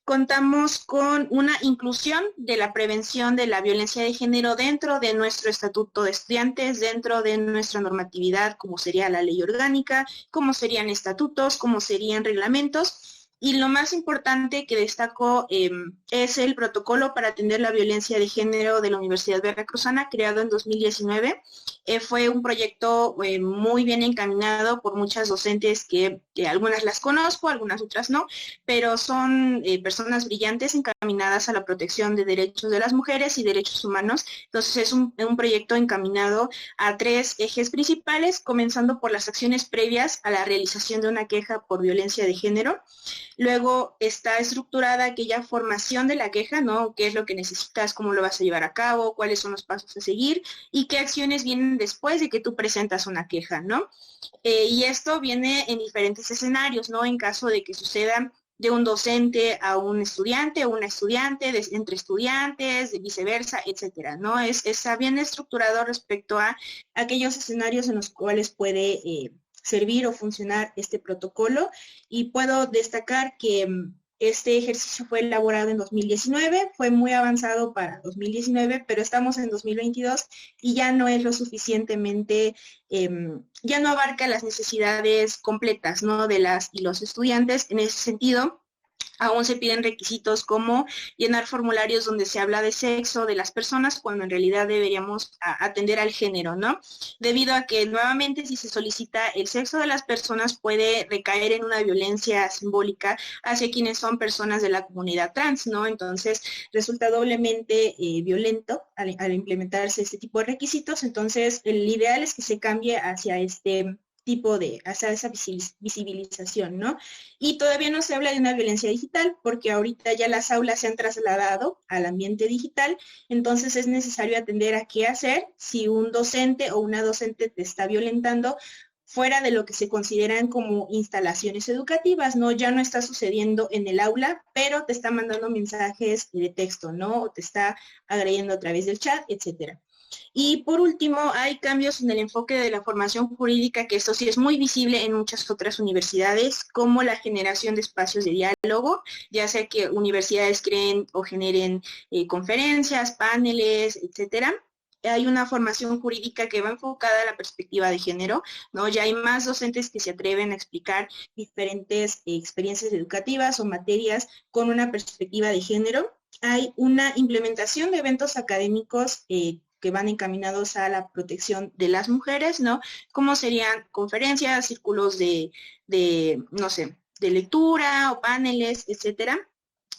Contamos con una inclusión de la prevención de la violencia de género dentro de nuestro estatuto de estudiantes, dentro de nuestra normatividad, como sería la ley orgánica, como serían estatutos, como serían reglamentos. Y lo más importante que destaco es el protocolo para atender la violencia de género de la Universidad Veracruzana, creado en 2019. Fue un proyecto muy bien encaminado por muchas docentes que algunas las conozco, algunas otras no, pero son personas brillantes encaminadas a la protección de derechos de las mujeres y derechos humanos. Entonces es un proyecto encaminado a 3 ejes principales, comenzando por las acciones previas a la realización de una queja por violencia de género. Luego está estructurada aquella formación de la queja, ¿no? ¿Qué es lo que necesitas? ¿Cómo lo vas a llevar a cabo? ¿Cuáles son los pasos a seguir? ¿Y qué acciones vienen después de que tú presentas una queja, ¿no? Y esto viene en diferentes escenarios, ¿no? En caso de que suceda de un docente a un estudiante o una estudiante, entre estudiantes, de viceversa, etcétera, ¿no? Está bien estructurado respecto a aquellos escenarios en los cuales puede servir o funcionar este protocolo. Y puedo destacar que este ejercicio fue elaborado en 2019, fue muy avanzado para 2019, pero estamos en 2022 y ya no es lo suficientemente, ya no abarca las necesidades completas, ¿no?, de las y los estudiantes. En ese sentido, aún se piden requisitos como llenar formularios donde se habla de sexo de las personas, cuando en realidad deberíamos atender al género, ¿no? Debido a que nuevamente si se solicita el sexo de las personas puede recaer en una violencia simbólica hacia quienes son personas de la comunidad trans, ¿no? Entonces resulta doblemente violento al implementarse este tipo de requisitos. Entonces el ideal es que se cambie hacia hacia esa visibilización, ¿no? Y todavía no se habla de una violencia digital, porque ahorita ya las aulas se han trasladado al ambiente digital, entonces es necesario atender a qué hacer si un docente o una docente te está violentando fuera de lo que se consideran como instalaciones educativas, ¿no? Ya no está sucediendo en el aula, pero te está mandando mensajes de texto, ¿no? O te está agrediendo a través del chat, etcétera. Y por último, hay cambios en el enfoque de la formación jurídica, que esto sí es muy visible en muchas otras universidades, como la generación de espacios de diálogo, ya sea que universidades creen o generen conferencias, paneles, etcétera. Hay una formación jurídica que va enfocada a la perspectiva de género, ¿no? Ya hay más docentes que se atreven a explicar diferentes experiencias educativas o materias con una perspectiva de género. Hay una implementación de eventos académicos que van encaminados a la protección de las mujeres, ¿no? Como serían conferencias, círculos no sé, de lectura o paneles, etcétera.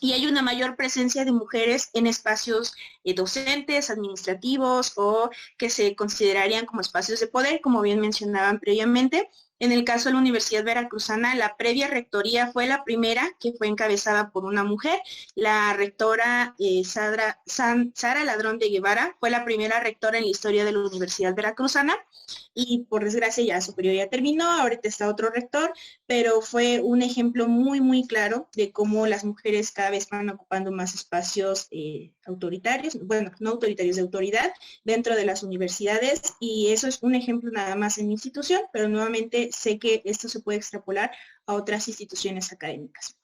Y hay una mayor presencia de mujeres en espacios docentes, administrativos o que se considerarían como espacios de poder, como bien mencionaban previamente. En el caso de la Universidad Veracruzana, la previa rectoría fue la primera que fue encabezada por una mujer. La rectora Sara Ladrón de Guevara fue la primera rectora en la historia de la Universidad Veracruzana y por desgracia ya su periodo ya terminó, ahorita está otro rector, pero fue un ejemplo muy, muy claro de cómo las mujeres cada vez van ocupando más espacios autoritarios, bueno, no autoritarios, de autoridad dentro de las universidades, y eso es un ejemplo nada más en mi institución, pero nuevamente sé que esto se puede extrapolar a otras instituciones académicas.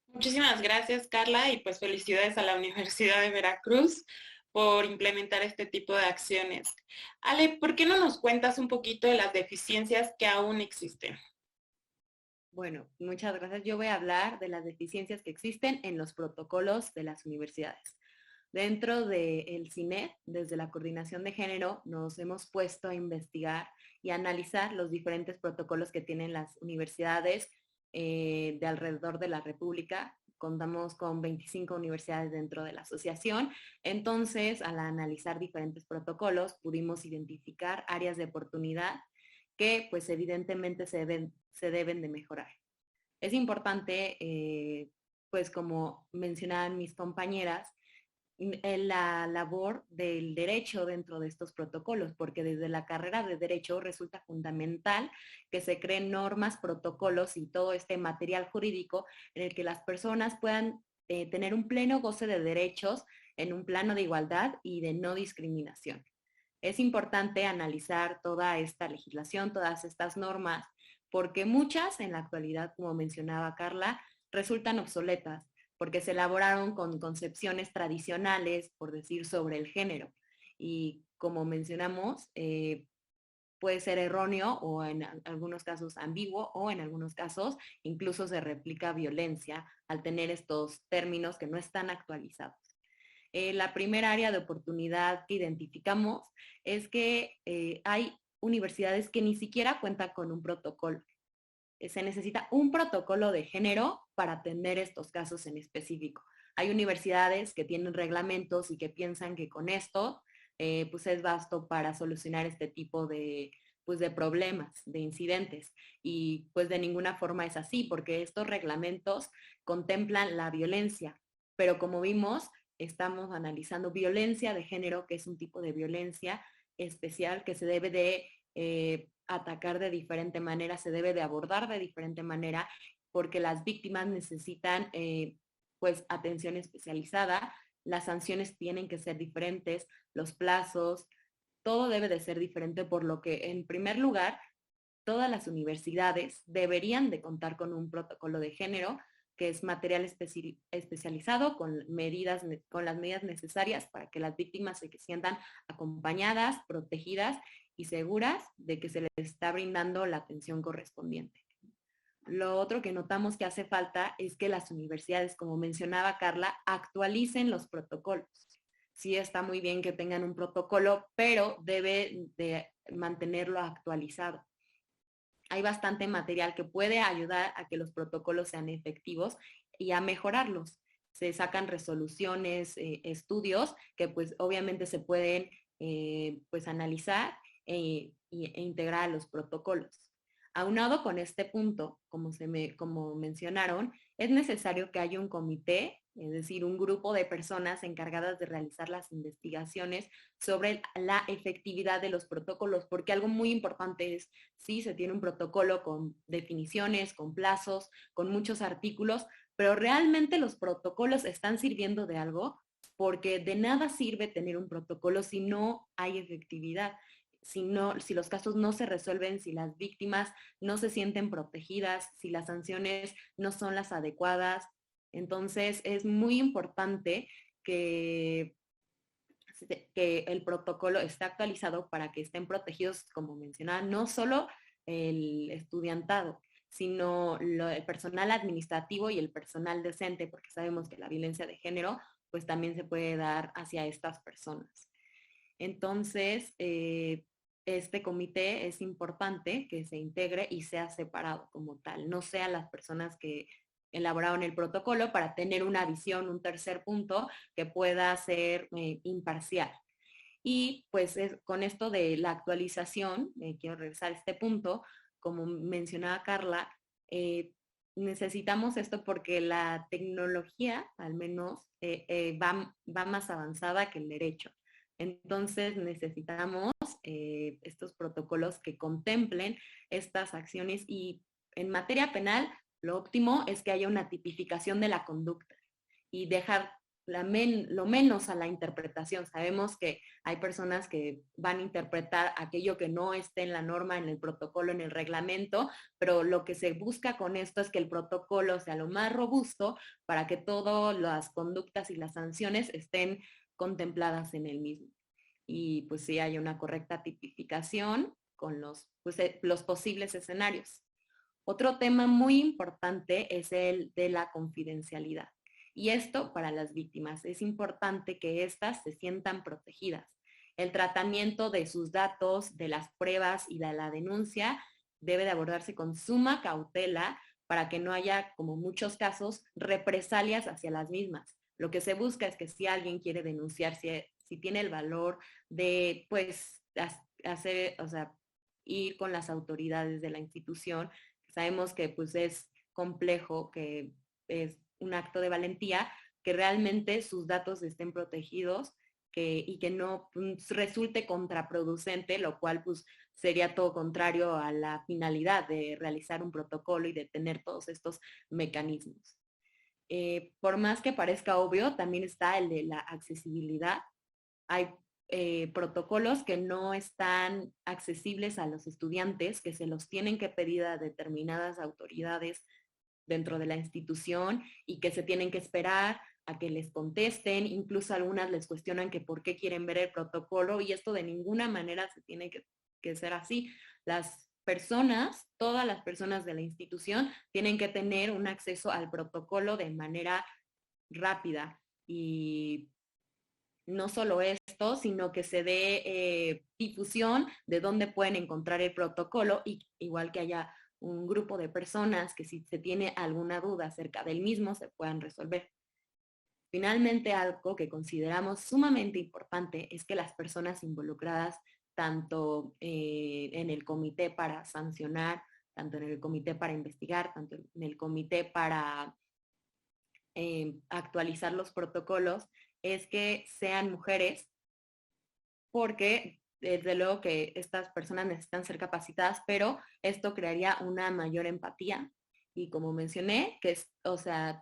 Muchísimas gracias, Carla, y pues felicidades a la Universidad de Veracruz por implementar este tipo de acciones. Ale, ¿por qué no nos cuentas un poquito de las deficiencias que aún existen? Bueno, muchas gracias. Yo voy a hablar de las deficiencias que existen en los protocolos de las universidades. Dentro del CINET, desde la Coordinación de Género, nos hemos puesto a investigar y a analizar los diferentes protocolos que tienen las universidades de alrededor de la República. Contamos con 25 universidades dentro de la asociación. Entonces, al analizar diferentes protocolos, pudimos identificar áreas de oportunidad que pues evidentemente se deben de mejorar. Es importante, pues como mencionaban mis compañeras, la labor del derecho dentro de estos protocolos, porque desde la carrera de derecho resulta fundamental que se creen normas, protocolos y todo este material jurídico en el que las personas puedan tener un pleno goce de derechos en un plano de igualdad y de no discriminación. Es importante analizar toda esta legislación, todas estas normas, porque muchas en la actualidad, como mencionaba Carla, resultan obsoletas, porque se elaboraron con concepciones tradicionales, por decir, sobre el género. Y como mencionamos, puede ser erróneo o en algunos casos ambiguo o en algunos casos incluso se replica violencia al tener estos términos que no están actualizados. La primera área de oportunidad que identificamos es que hay universidades que ni siquiera cuentan con un protocolo. Se necesita un protocolo de género para atender estos casos en específico. Hay universidades que tienen reglamentos y que piensan que con esto pues es basto para solucionar este tipo de problemas, de incidentes. Y pues de ninguna forma es así, porque estos reglamentos contemplan la violencia. Pero como vimos, estamos analizando violencia de género, que es un tipo de violencia especial que se debe de atacar de diferente manera, se debe de abordar de diferente manera, porque las víctimas necesitan pues atención especializada, las sanciones tienen que ser diferentes, los plazos, todo debe de ser diferente, por lo que en primer lugar todas las universidades deberían de contar con un protocolo de género, que es material especializado con las medidas necesarias para que las víctimas se sientan acompañadas, protegidas y seguras de que se les está brindando la atención correspondiente. Lo otro que notamos que hace falta es que las universidades, como mencionaba Carla, actualicen los protocolos. Sí está muy bien que tengan un protocolo, pero debe de mantenerlo actualizado. Hay bastante material que puede ayudar a que los protocolos sean efectivos y a mejorarlos. Se sacan resoluciones, estudios que pues obviamente se pueden pues analizar e integrar a los protocolos. Aunado con este punto, como mencionaron, es necesario que haya un comité, es decir, un grupo de personas encargadas de realizar las investigaciones sobre la efectividad de los protocolos, porque algo muy importante es, sí, se tiene un protocolo con definiciones, con plazos, con muchos artículos, pero realmente los protocolos están sirviendo de algo, porque de nada sirve tener un protocolo si no hay efectividad. Si los casos no se resuelven, si las víctimas no se sienten protegidas, si las sanciones no son las adecuadas. Entonces es muy importante que el protocolo esté actualizado para que estén protegidos, como mencionaba, no solo el estudiantado, sino el personal administrativo y el personal docente, porque sabemos que la violencia de género pues también se puede dar hacia estas personas. Entonces, este comité es importante que se integre y sea separado como tal, no sean las personas que elaboraron el protocolo para tener una visión, un tercer punto que pueda ser imparcial. Y pues con esto de la actualización, quiero regresar a este punto, como mencionaba Carla, necesitamos esto porque la tecnología, al menos, va más avanzada que el derecho. Entonces necesitamos estos protocolos que contemplen estas acciones y en materia penal lo óptimo es que haya una tipificación de la conducta y dejar lo menos a la interpretación. Sabemos que hay personas que van a interpretar aquello que no esté en la norma, en el protocolo, en el reglamento, pero lo que se busca con esto es que el protocolo sea lo más robusto para que todas las conductas y las sanciones estén contempladas en el mismo. Y pues sí hay una correcta tipificación con los posibles escenarios. Otro tema muy importante es el de la confidencialidad. Y esto para las víctimas. Es importante que éstas se sientan protegidas. El tratamiento de sus datos, de las pruebas y de la denuncia debe de abordarse con suma cautela para que no haya, como muchos casos, represalias hacia las mismas. Lo que se busca es que si alguien quiere denunciar, si tiene el valor de, pues, ir con las autoridades de la institución. Sabemos que, pues, es complejo, que es un acto de valentía, que realmente sus datos estén protegidos y que no resulte contraproducente, lo cual, pues, sería todo contrario a la finalidad de realizar un protocolo y de tener todos estos mecanismos. Por más que parezca obvio, también está el de la accesibilidad. Hay protocolos que no están accesibles a los estudiantes, que se los tienen que pedir a determinadas autoridades dentro de la institución y que se tienen que esperar a que les contesten. Incluso algunas les cuestionan que por qué quieren ver el protocolo y esto de ninguna manera se tiene que ser así. Las personas, todas las personas de la institución tienen que tener un acceso al protocolo de manera rápida y no solo esto, sino que se dé difusión de dónde pueden encontrar el protocolo y igual que haya un grupo de personas que si se tiene alguna duda acerca del mismo se puedan resolver. Finalmente, algo que consideramos sumamente importante es que las personas involucradas, tanto en el comité para sancionar, tanto en el comité para investigar, tanto en el comité para actualizar los protocolos, es que sean mujeres, porque desde luego que estas personas necesitan ser capacitadas, pero esto crearía una mayor empatía. Y como mencioné,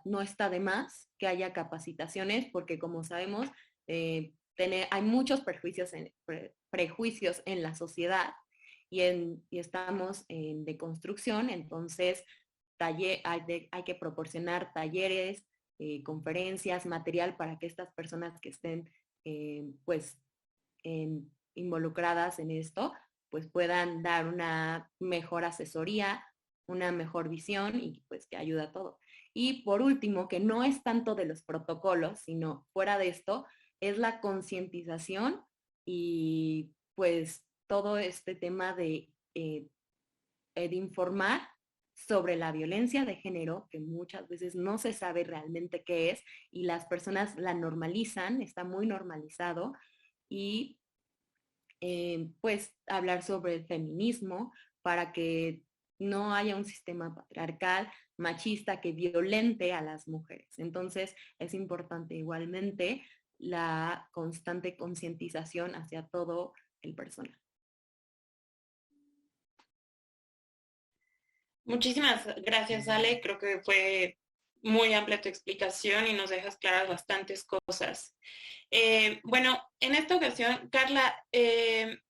no está de más que haya capacitaciones, porque como sabemos, hay muchos prejuicios en la sociedad y estamos en deconstrucción, entonces hay que proporcionar talleres, conferencias, material para que estas personas que estén pues involucradas en esto, pues puedan dar una mejor asesoría, una mejor visión y pues que ayuda a todo. Y por último, que no es tanto de los protocolos, sino fuera de esto, es la concientización y pues todo este tema de informar sobre la violencia de género, que muchas veces no se sabe realmente qué es y las personas la normalizan, está muy normalizado, y pues hablar sobre el feminismo para que no haya un sistema patriarcal, machista, que violente a las mujeres. Entonces es importante igualmente la constante concientización hacia todo el personal. Muchísimas gracias, Ale. Creo que fue muy amplia tu explicación y nos dejas claras bastantes cosas. Bueno, en esta ocasión, Carla,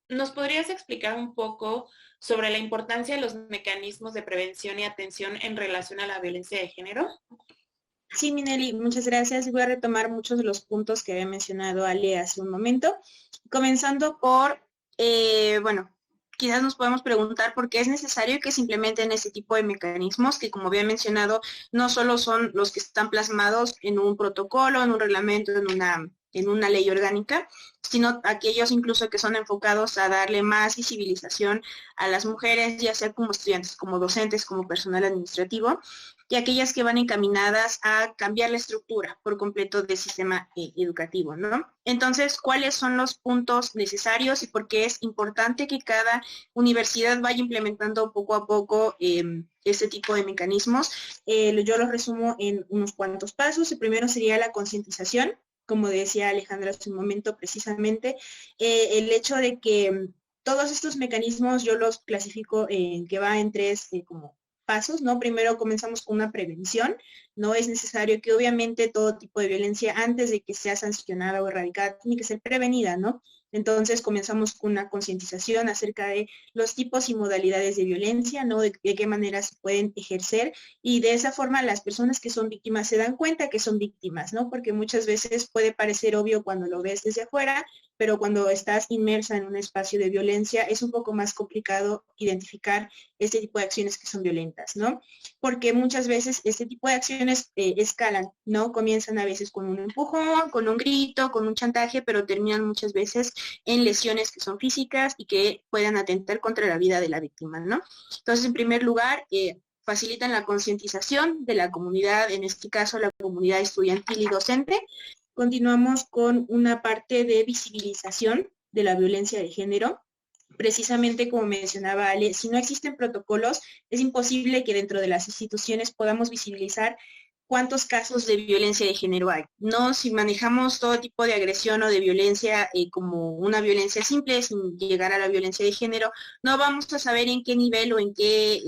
¿nos podrías explicar un poco sobre la importancia de los mecanismos de prevención y atención en relación a la violencia de género? Sí, Minelli, muchas gracias. Voy a retomar muchos de los puntos que había mencionado Ale hace un momento, comenzando por, bueno, quizás nos podemos preguntar por qué es necesario que se implementen este tipo de mecanismos que, como había mencionado, no solo son los que están plasmados en un protocolo, en un reglamento, en una ley orgánica, sino aquellos incluso que son enfocados a darle más visibilización a las mujeres, ya sea como estudiantes, como docentes, como personal administrativo, y aquellas que van encaminadas a cambiar la estructura por completo del sistema educativo, ¿no? Entonces, ¿cuáles son los puntos necesarios y por qué es importante que cada universidad vaya implementando poco a poco este tipo de mecanismos? Yo los resumo en unos cuantos pasos. El primero sería la concientización, como decía Alejandra hace un momento precisamente, el hecho de que todos estos mecanismos yo los clasifico en que va en tres como pasos, ¿no? Primero comenzamos con una prevención. No es necesario que obviamente todo tipo de violencia antes de que sea sancionada o erradicada tiene que ser prevenida, ¿no? Entonces comenzamos con una concientización acerca de los tipos y modalidades de violencia, ¿no? De qué manera se pueden ejercer, y de esa forma las personas que son víctimas se dan cuenta que son víctimas, ¿no? Porque muchas veces puede parecer obvio cuando lo ves desde afuera, pero cuando estás inmersa en un espacio de violencia es un poco más complicado identificar este tipo de acciones que son violentas, ¿no? Porque muchas veces este tipo de acciones escalan, ¿no? Comienzan a veces con un empujón, con un grito, con un chantaje, pero terminan muchas veces en lesiones que son físicas y que puedan atentar contra la vida de la víctima, ¿no? Entonces, en primer lugar, facilitan la concientización de la comunidad, en este caso la comunidad estudiantil y docente. Continuamos con una parte de visibilización de la violencia de género. Precisamente como mencionaba Ale, si no existen protocolos, es imposible que dentro de las instituciones podamos visibilizar cuántos casos de violencia de género hay, ¿no? Si manejamos todo tipo de agresión o de violencia como una violencia simple, sin llegar a la violencia de género, no vamos a saber en qué nivel o en qué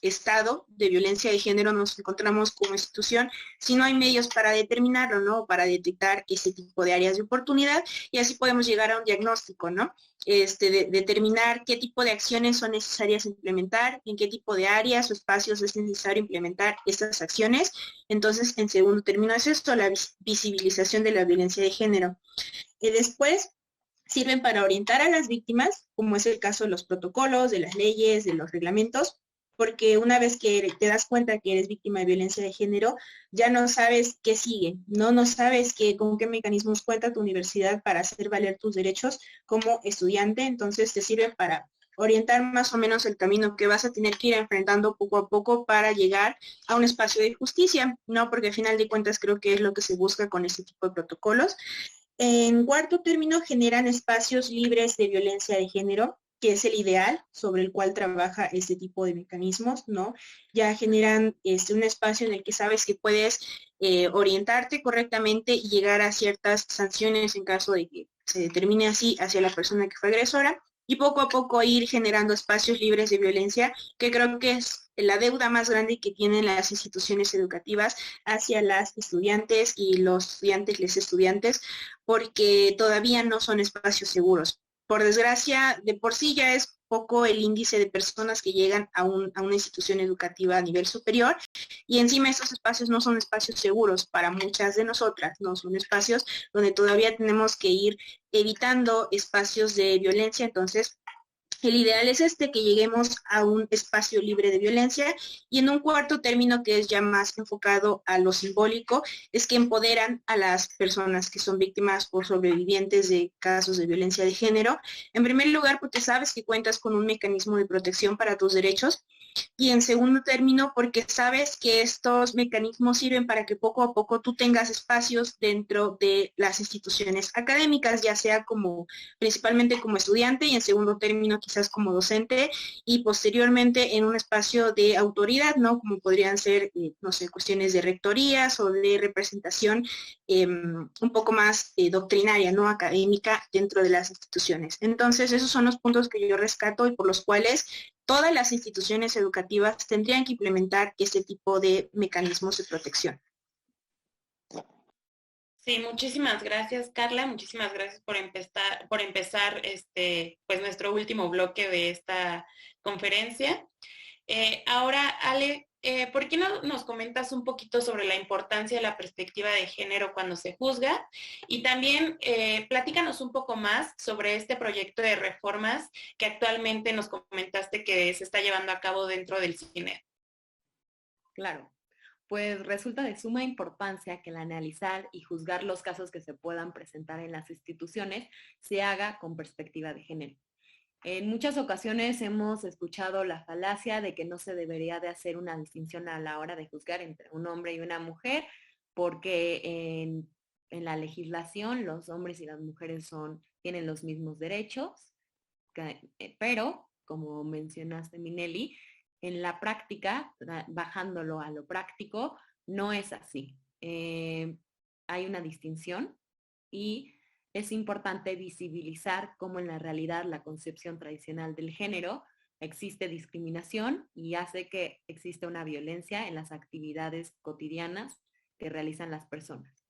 estado de violencia de género nos encontramos como institución si no hay medios para determinarlo, ¿no? Para detectar ese tipo de áreas de oportunidad, y así podemos llegar a un diagnóstico, ¿no? Determinar qué tipo de acciones son necesarias implementar, en qué tipo de áreas o espacios es necesario implementar estas acciones. Entonces, en segundo término es esto, la visibilización de la violencia de género. Después, sirven para orientar a las víctimas, como es el caso de los protocolos, de las leyes, de los reglamentos, porque una vez que te das cuenta que eres víctima de violencia de género, ya no sabes qué sigue, no sabes con qué mecanismos cuenta tu universidad para hacer valer tus derechos como estudiante. Entonces te sirven para orientar más o menos el camino que vas a tener que ir enfrentando poco a poco para llegar a un espacio de justicia, ¿no? Porque al final de cuentas creo que es lo que se busca con este tipo de protocolos. En cuarto término, generan espacios libres de violencia de género, que es el ideal sobre el cual trabaja este tipo de mecanismos, ¿no? Ya generan un espacio en el que sabes que puedes orientarte correctamente y llegar a ciertas sanciones en caso de que se determine así hacia la persona que fue agresora, y poco a poco ir generando espacios libres de violencia, que creo que es la deuda más grande que tienen las instituciones educativas hacia las estudiantes y los estudiantes, les estudiantes, porque todavía no son espacios seguros. Por desgracia, de por sí ya es poco el índice de personas que llegan a una institución educativa a nivel superior, y encima estos espacios no son espacios seguros para muchas de nosotras, no son espacios donde todavía tenemos que ir evitando espacios de violencia. Entonces el ideal es que lleguemos a un espacio libre de violencia. Y en un cuarto término, que es ya más enfocado a lo simbólico, es que empoderan a las personas que son víctimas o sobrevivientes de casos de violencia de género. En primer lugar, porque sabes que cuentas con un mecanismo de protección para tus derechos. Y en segundo término, porque sabes que estos mecanismos sirven para que poco a poco tú tengas espacios dentro de las instituciones académicas, ya sea principalmente como estudiante, y en segundo término quizás como docente, y posteriormente en un espacio de autoridad, ¿no? Como podrían ser, no sé, cuestiones de rectorías o de representación un poco más doctrinaria, ¿no? Académica dentro de las instituciones. Entonces, esos son los puntos que yo rescato y por los cuales todas las instituciones educativas tendrían que implementar este tipo de mecanismos de protección. Sí, muchísimas gracias, Carla. Muchísimas gracias por empezar pues nuestro último bloque de esta conferencia. Ahora, Ale, ¿por qué no nos comentas un poquito sobre la importancia de la perspectiva de género cuando se juzga? Y también platícanos un poco más sobre este proyecto de reformas que actualmente nos comentaste que se está llevando a cabo dentro del CINED. Claro. Pues resulta de suma importancia que el analizar y juzgar los casos que se puedan presentar en las instituciones se haga con perspectiva de género. En muchas ocasiones hemos escuchado la falacia de que no se debería de hacer una distinción a la hora de juzgar entre un hombre y una mujer, porque en la legislación los hombres y las mujeres tienen los mismos derechos, pero, como mencionaste, Minelli, en la práctica, bajándolo a lo práctico, no es así. Hay una distinción y es importante visibilizar cómo en la realidad la concepción tradicional del género existe discriminación y hace que exista una violencia en las actividades cotidianas que realizan las personas.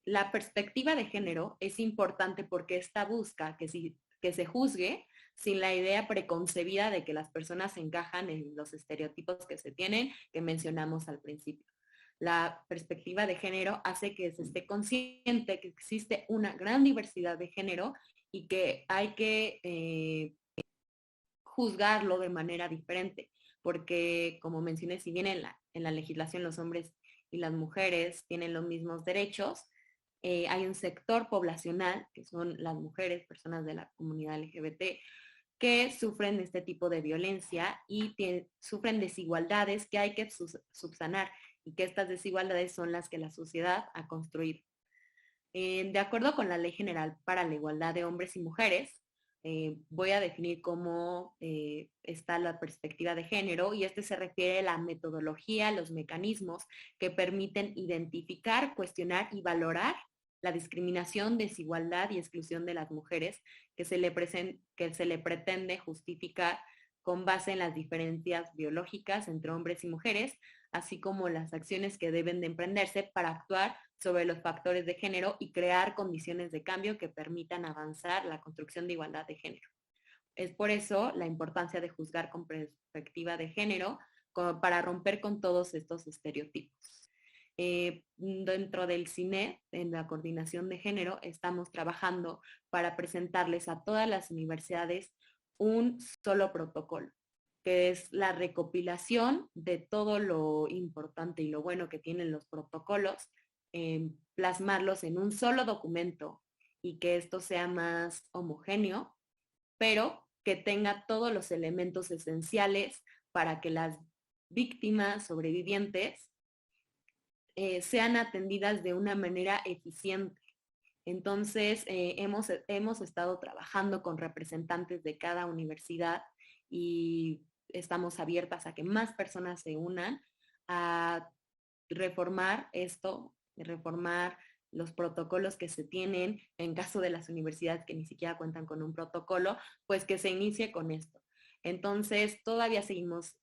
La perspectiva de género es importante porque esta busca que se juzgue sin la idea preconcebida de que las personas encajan en los estereotipos que se tienen, que mencionamos al principio. La perspectiva de género hace que se esté consciente que existe una gran diversidad de género y que hay que juzgarlo de manera diferente, porque, como mencioné, si bien en la legislación los hombres y las mujeres tienen los mismos derechos, hay un sector poblacional, que son las mujeres, personas de la comunidad LGBT, que sufren este tipo de violencia y sufren desigualdades que hay que subsanar, y que estas desigualdades son las que la sociedad ha construido. De acuerdo con la Ley General para la Igualdad de Hombres y Mujeres, voy a definir cómo está la perspectiva de género, y se refiere a la metodología, los mecanismos que permiten identificar, cuestionar y valorar la discriminación, desigualdad y exclusión de las mujeres que se le pretende justificar con base en las diferencias biológicas entre hombres y mujeres, así como las acciones que deben de emprenderse para actuar sobre los factores de género y crear condiciones de cambio que permitan avanzar la construcción de igualdad de género. Es por eso la importancia de juzgar con perspectiva de género, para romper con todos estos estereotipos. Dentro del CINED, en la coordinación de género, estamos trabajando para presentarles a todas las universidades un solo protocolo, que es la recopilación de todo lo importante y lo bueno que tienen los protocolos, plasmarlos en un solo documento y que esto sea más homogéneo, pero que tenga todos los elementos esenciales para que las víctimas sobrevivientes sean atendidas de una manera eficiente. Entonces, hemos estado trabajando con representantes de cada universidad y estamos abiertas a que más personas se unan a reformar esto, reformar los protocolos que se tienen. En caso de las universidades que ni siquiera cuentan con un protocolo, pues que se inicie con esto. Entonces, todavía seguimos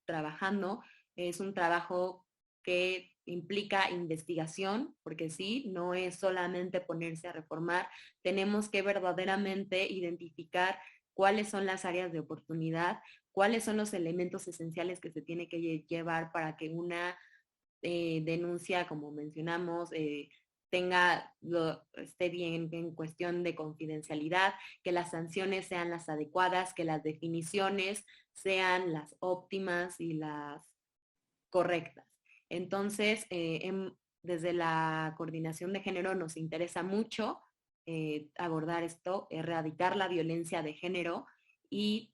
trabajando. Es un trabajo que implica investigación, porque sí, no es solamente ponerse a reformar, tenemos que verdaderamente identificar cuáles son las áreas de oportunidad, cuáles son los elementos esenciales que se tiene que llevar para que una denuncia, como mencionamos, esté bien en cuestión de confidencialidad, que las sanciones sean las adecuadas, que las definiciones sean las óptimas y las correctas. Entonces, desde la coordinación de género nos interesa mucho abordar esto, erradicar la violencia de género y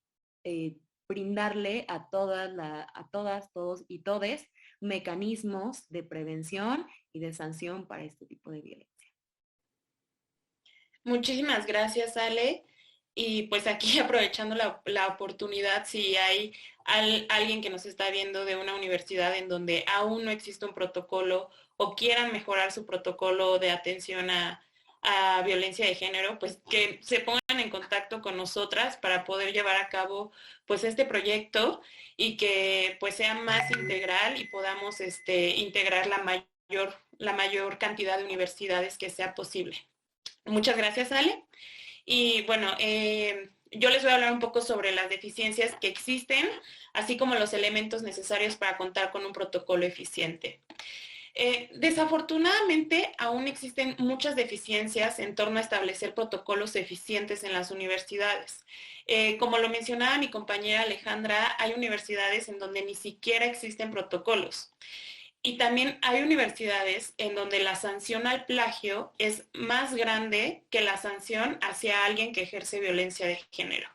brindarle a todas, todos y todes mecanismos de prevención y de sanción para este tipo de violencia. Muchísimas gracias, Ale. Y pues aquí aprovechando la oportunidad, si hay alguien que nos está viendo de una universidad en donde aún no existe un protocolo o quieran mejorar su protocolo de atención a violencia de género, pues que se pongan en contacto con nosotras para poder llevar a cabo pues este proyecto y que pues sea más integral y podamos integrar la mayor cantidad de universidades que sea posible. Muchas gracias, Ale. Y bueno, yo les voy a hablar un poco sobre las deficiencias que existen, así como los elementos necesarios para contar con un protocolo eficiente. Desafortunadamente, aún existen muchas deficiencias en torno a establecer protocolos eficientes en las universidades. Como lo mencionaba mi compañera Alejandra, hay universidades en donde ni siquiera existen protocolos. Y también hay universidades en donde la sanción al plagio es más grande que la sanción hacia alguien que ejerce violencia de género.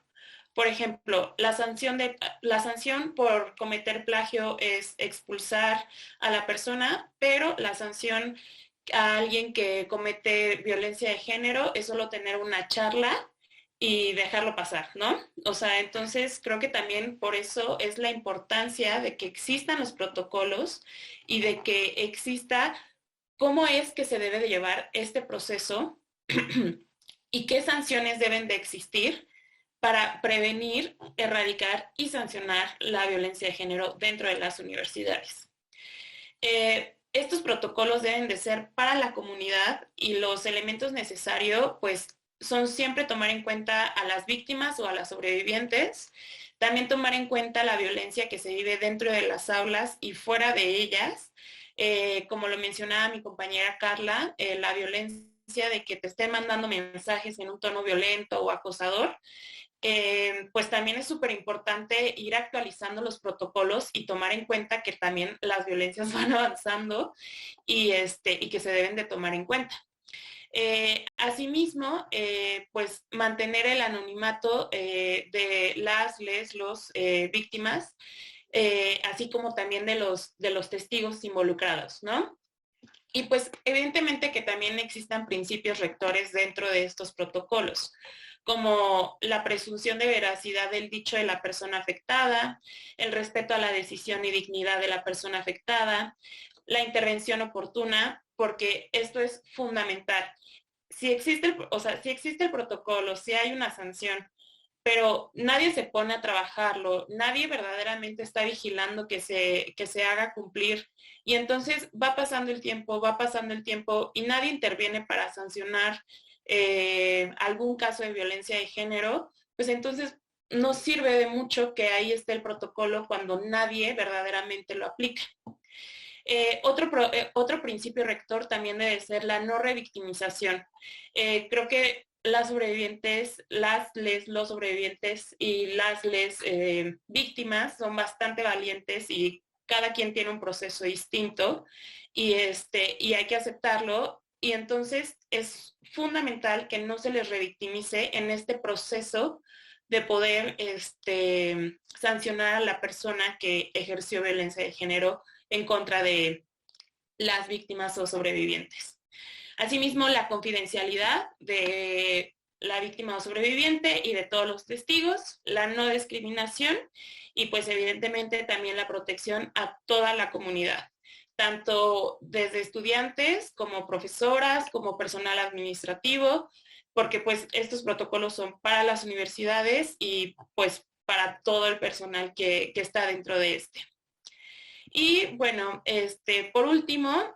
Por ejemplo, la sanción por cometer plagio es expulsar a la persona, pero la sanción a alguien que comete violencia de género es solo tener una charla y dejarlo pasar, ¿no? O sea, entonces creo que también por eso es la importancia de que existan los protocolos y de que exista cómo es que se debe de llevar este proceso y qué sanciones deben de existir para prevenir, erradicar y sancionar la violencia de género dentro de las universidades. Estos protocolos deben de ser para la comunidad y los elementos necesarios, pues, son siempre tomar en cuenta a las víctimas o a las sobrevivientes, también tomar en cuenta la violencia que se vive dentro de las aulas y fuera de ellas. Como lo mencionaba mi compañera Carla, la violencia de que te estén mandando mensajes en un tono violento o acosador, pues también es súper importante ir actualizando los protocolos y tomar en cuenta que también las violencias van avanzando y que se deben de tomar en cuenta. Asimismo, pues mantener el anonimato de los víctimas, así como también de los testigos involucrados, ¿no? Y pues evidentemente que también existan principios rectores dentro de estos protocolos, como la presunción de veracidad del dicho de la persona afectada, el respeto a la decisión y dignidad de la persona afectada, la intervención oportuna, porque esto es fundamental. Si existe el protocolo, si hay una sanción, pero nadie se pone a trabajarlo, nadie verdaderamente está vigilando que se haga cumplir, y entonces va pasando el tiempo y nadie interviene para sancionar algún caso de violencia de género, pues entonces no sirve de mucho que ahí esté el protocolo cuando nadie verdaderamente lo aplica. Otro principio rector también debe ser la no revictimización. Creo que las sobrevivientes, los sobrevivientes y les víctimas son bastante valientes y cada quien tiene un proceso distinto y hay que aceptarlo. Y entonces es fundamental que no se les revictimice en este proceso de poder sancionar a la persona que ejerció violencia de género en contra de las víctimas o sobrevivientes. Asimismo, la confidencialidad de la víctima o sobreviviente y de todos los testigos, la no discriminación y pues evidentemente también la protección a toda la comunidad, tanto desde estudiantes como profesoras, como personal administrativo, porque pues estos protocolos son para las universidades y pues para todo el personal que está dentro de este. Y bueno, por último,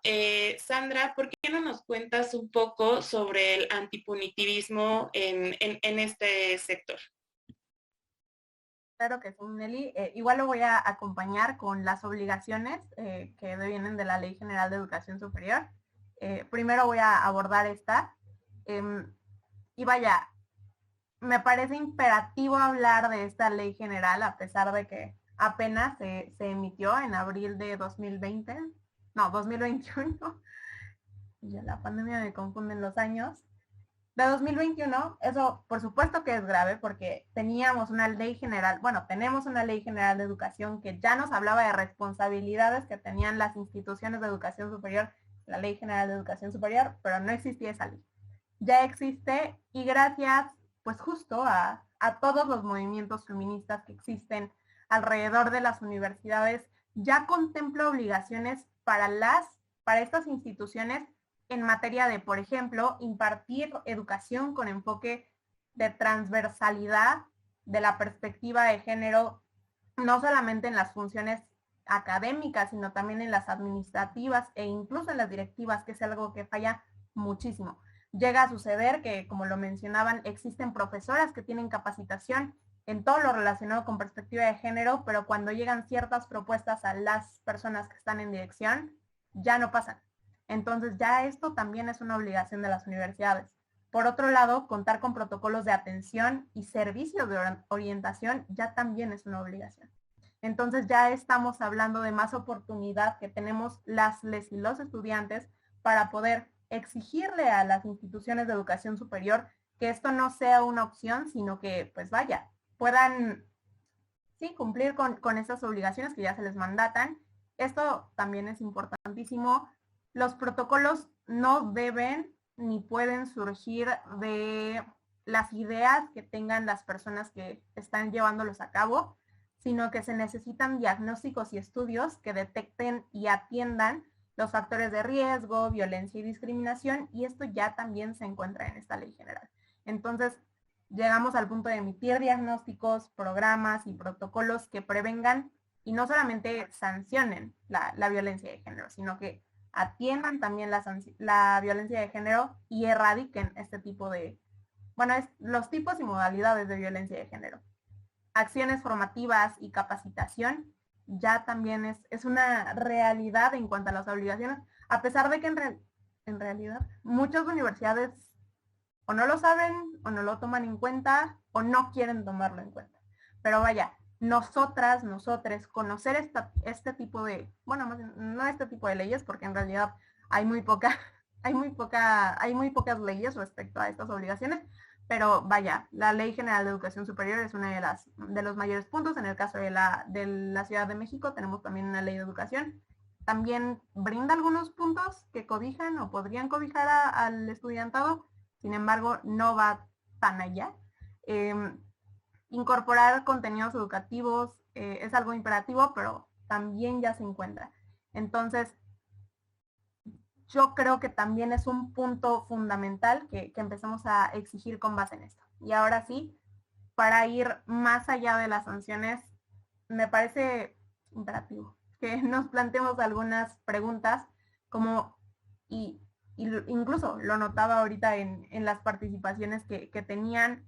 Sandra, ¿por qué no nos cuentas un poco sobre el antipunitivismo en este sector? Claro que sí, Nelly. Igual lo voy a acompañar con las obligaciones que devienen de la Ley General de Educación Superior. Primero voy a abordar esta. Y vaya, me parece imperativo hablar de esta ley general, a pesar de que apenas se emitió en abril de 2020, no, 2021. Ya la pandemia me confunden los años. De 2021, eso por supuesto que es grave porque teníamos una ley general, bueno, tenemos una ley general de educación que ya nos hablaba de responsabilidades que tenían las instituciones de educación superior, la ley general de educación superior, pero no existía esa ley. Ya existe y gracias pues justo a todos los movimientos feministas que existen alrededor de las universidades, ya contempla obligaciones para estas instituciones en materia de, por ejemplo, impartir educación con enfoque de transversalidad de la perspectiva de género, no solamente en las funciones académicas, sino también en las administrativas e incluso en las directivas, que es algo que falla muchísimo. Llega a suceder que, como lo mencionaban, existen profesoras que tienen capacitación en todo lo relacionado con perspectiva de género, pero cuando llegan ciertas propuestas a las personas que están en dirección, ya no pasan. Entonces ya esto también es una obligación de las universidades. Por otro lado, contar con protocolos de atención y servicios de orientación ya también es una obligación. Entonces ya estamos hablando de más oportunidad que tenemos les y los estudiantes para poder exigirle a las instituciones de educación superior que esto no sea una opción, sino que, pues vaya, puedan sí, cumplir con esas obligaciones que ya se les mandatan. Esto también es importantísimo. Los protocolos no deben ni pueden surgir de las ideas que tengan las personas que están llevándolos a cabo, sino que se necesitan diagnósticos y estudios que detecten y atiendan los factores de riesgo, violencia y discriminación, y esto ya también se encuentra en esta ley general. Entonces, llegamos al punto de emitir diagnósticos, programas y protocolos que prevengan y no solamente sancionen la violencia de género, sino que atiendan también la violencia de género y erradiquen este tipo de, los tipos y modalidades de violencia de género. Acciones formativas y capacitación ya también es una realidad en cuanto a las obligaciones, a pesar de que en realidad muchas universidades o no lo saben, o no lo toman en cuenta, o no quieren tomarlo en cuenta. Pero vaya, nosotres, conocer este tipo de, no este tipo de leyes, porque en realidad hay muy pocas leyes respecto a estas obligaciones, pero vaya, la Ley General de Educación Superior es uno de los mayores puntos. En el caso de la Ciudad de México tenemos también una ley de educación. También brinda algunos puntos que cobijan o podrían cobijar al estudiantado, sin embargo, no va tan allá. Incorporar contenidos educativos es algo imperativo, pero también ya se encuentra. Entonces, yo creo que también es un punto fundamental que empecemos a exigir con base en esto. Y ahora sí, para ir más allá de las sanciones, me parece imperativo que nos planteemos algunas preguntas como, y incluso lo notaba ahorita en las participaciones que tenían,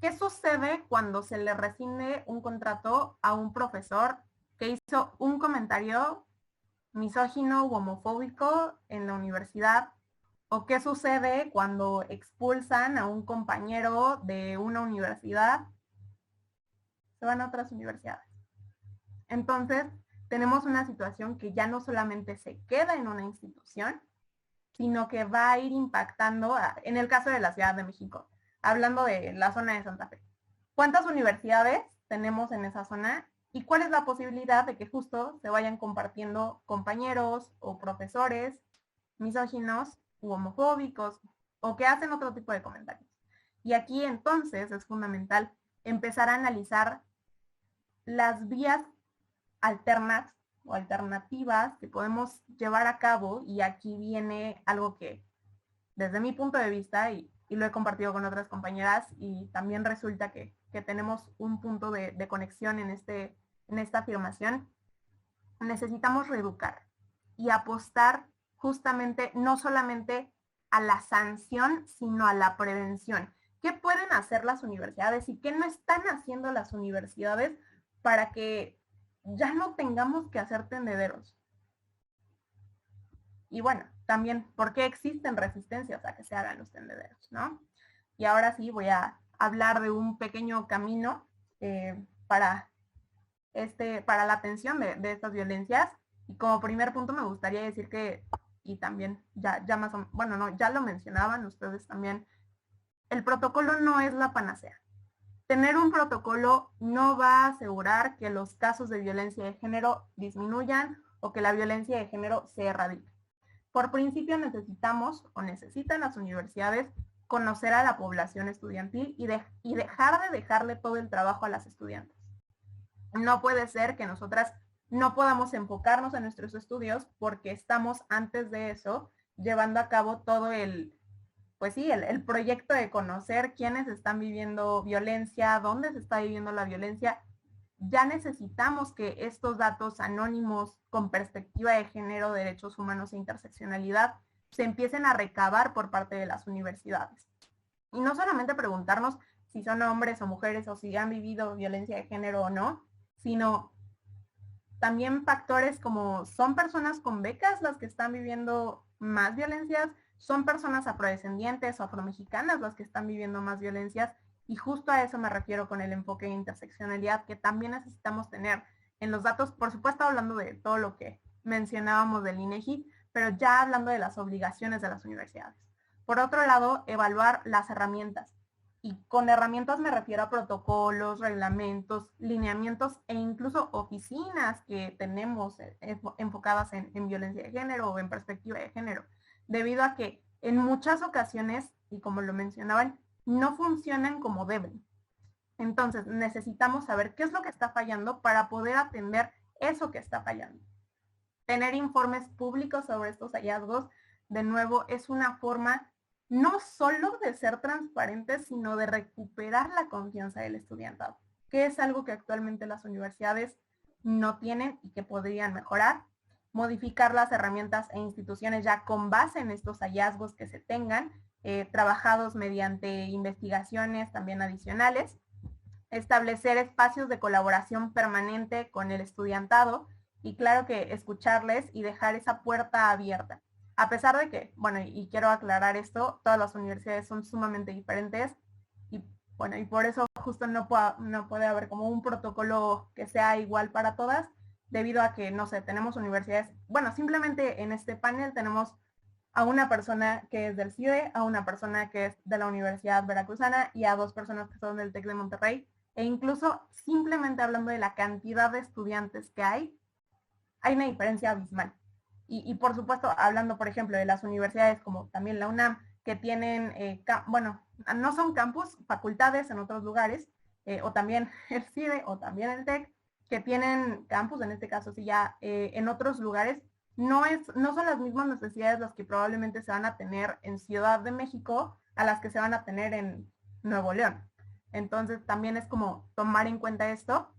¿qué sucede cuando se le rescinde un contrato a un profesor que hizo un comentario misógino u homofóbico en la universidad? ¿O qué sucede cuando expulsan a un compañero de una universidad? Se van a otras universidades. Entonces, tenemos una situación que ya no solamente se queda en una institución, sino que va a ir impactando, en el caso de la Ciudad de México, hablando de la zona de Santa Fe. ¿Cuántas universidades tenemos en esa zona? ¿Y cuál es la posibilidad de que justo se vayan compartiendo compañeros o profesores misóginos u homofóbicos o que hacen otro tipo de comentarios? Y aquí entonces es fundamental empezar a analizar las vías alternas o alternativas que podemos llevar a cabo, y aquí viene algo que desde mi punto de vista, y lo he compartido con otras compañeras, y también resulta que tenemos un punto de conexión en esta afirmación, necesitamos reeducar y apostar justamente no solamente a la sanción, sino a la prevención. ¿qué pueden hacer las universidades y qué no están haciendo las universidades para que ya no tengamos que hacer tendederos? Y bueno, también, ¿por qué existen resistencias a que se hagan los tendederos, no? Y ahora sí voy a hablar de un pequeño camino para la atención de estas violencias. Y como primer punto me gustaría decir que, y también ya más o menos, bueno, no, ya lo mencionaban ustedes también, el protocolo no es la panacea. Tener un protocolo no va a asegurar que los casos de violencia de género disminuyan o que la violencia de género se erradique. Por principio necesitan las universidades conocer a la población estudiantil y dejar de dejarle todo el trabajo a las estudiantes. No puede ser que nosotras no podamos enfocarnos en nuestros estudios porque estamos antes de eso llevando a cabo todo el proyecto de conocer quiénes están viviendo violencia, dónde se está viviendo la violencia. Ya necesitamos que estos datos anónimos con perspectiva de género, derechos humanos e interseccionalidad se empiecen a recabar por parte de las universidades. Y no solamente preguntarnos si son hombres o mujeres o si han vivido violencia de género o no, sino también factores como son personas con becas las que están viviendo más violencias, son personas afrodescendientes o afromexicanas las que están viviendo más violencias, y justo a eso me refiero con el enfoque de interseccionalidad que también necesitamos tener en los datos, por supuesto hablando de todo lo que mencionábamos del INEGI, pero ya hablando de las obligaciones de las universidades. Por otro lado, evaluar las herramientas. Y con herramientas me refiero a protocolos, reglamentos, lineamientos e incluso oficinas que tenemos enfocadas en violencia de género o en perspectiva de género, debido a que en muchas ocasiones, y como lo mencionaban, no funcionan como deben. Entonces, necesitamos saber qué es lo que está fallando para poder atender eso que está fallando. Tener informes públicos sobre estos hallazgos, de nuevo, es una forma no solo de ser transparentes, sino de recuperar la confianza del estudiantado, que es algo que actualmente las universidades no tienen y que podrían mejorar. Modificar las herramientas e instituciones ya con base en estos hallazgos que se tengan, trabajados mediante investigaciones también adicionales. Establecer espacios de colaboración permanente con el estudiantado y claro que escucharles y dejar esa puerta abierta. A pesar de que, bueno, y quiero aclarar esto, todas las universidades son sumamente diferentes y bueno, y por eso justo no puede haber como un protocolo que sea igual para todas, debido a que, no sé, tenemos universidades, bueno, simplemente en este panel tenemos a una persona que es del CIDE, a una persona que es de la Universidad Veracruzana y a 2 personas que son del TEC de Monterrey, e incluso simplemente hablando de la cantidad de estudiantes que hay una diferencia abismal. Y por supuesto, hablando, por ejemplo, de las universidades como también la UNAM, que tienen, bueno, no son campus, facultades en otros lugares, o también el CIDE, o también el TEC, que tienen campus, en este caso sí ya, en otros lugares, no son las mismas necesidades las que probablemente se van a tener en Ciudad de México a las que se van a tener en Nuevo León. Entonces también es como tomar en cuenta esto,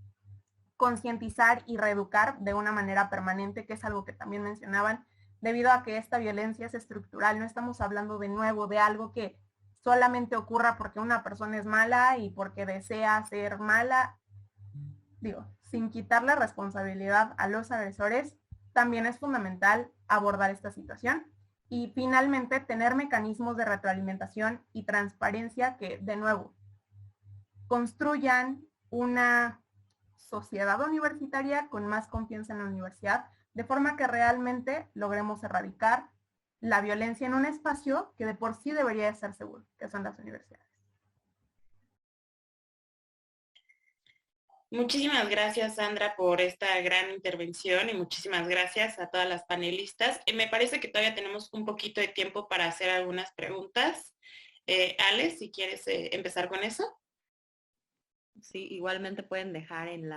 concientizar y reeducar de una manera permanente, que es algo que también mencionaban, debido a que esta violencia es estructural. No estamos hablando de nuevo de algo que solamente ocurra porque una persona es mala y porque desea ser mala. Digo, sin quitarle responsabilidad a los agresores, también es fundamental abordar esta situación. Y finalmente, tener mecanismos de retroalimentación y transparencia que, de nuevo, construyan una sociedad universitaria con más confianza en la universidad, de forma que realmente logremos erradicar la violencia en un espacio que de por sí debería de ser seguro, que son las universidades. Muchísimas gracias, Sandra, por esta gran intervención y muchísimas gracias a todas las panelistas. Me parece que todavía tenemos un poquito de tiempo para hacer algunas preguntas. Alex, si quieres empezar con eso. Sí, igualmente pueden dejar en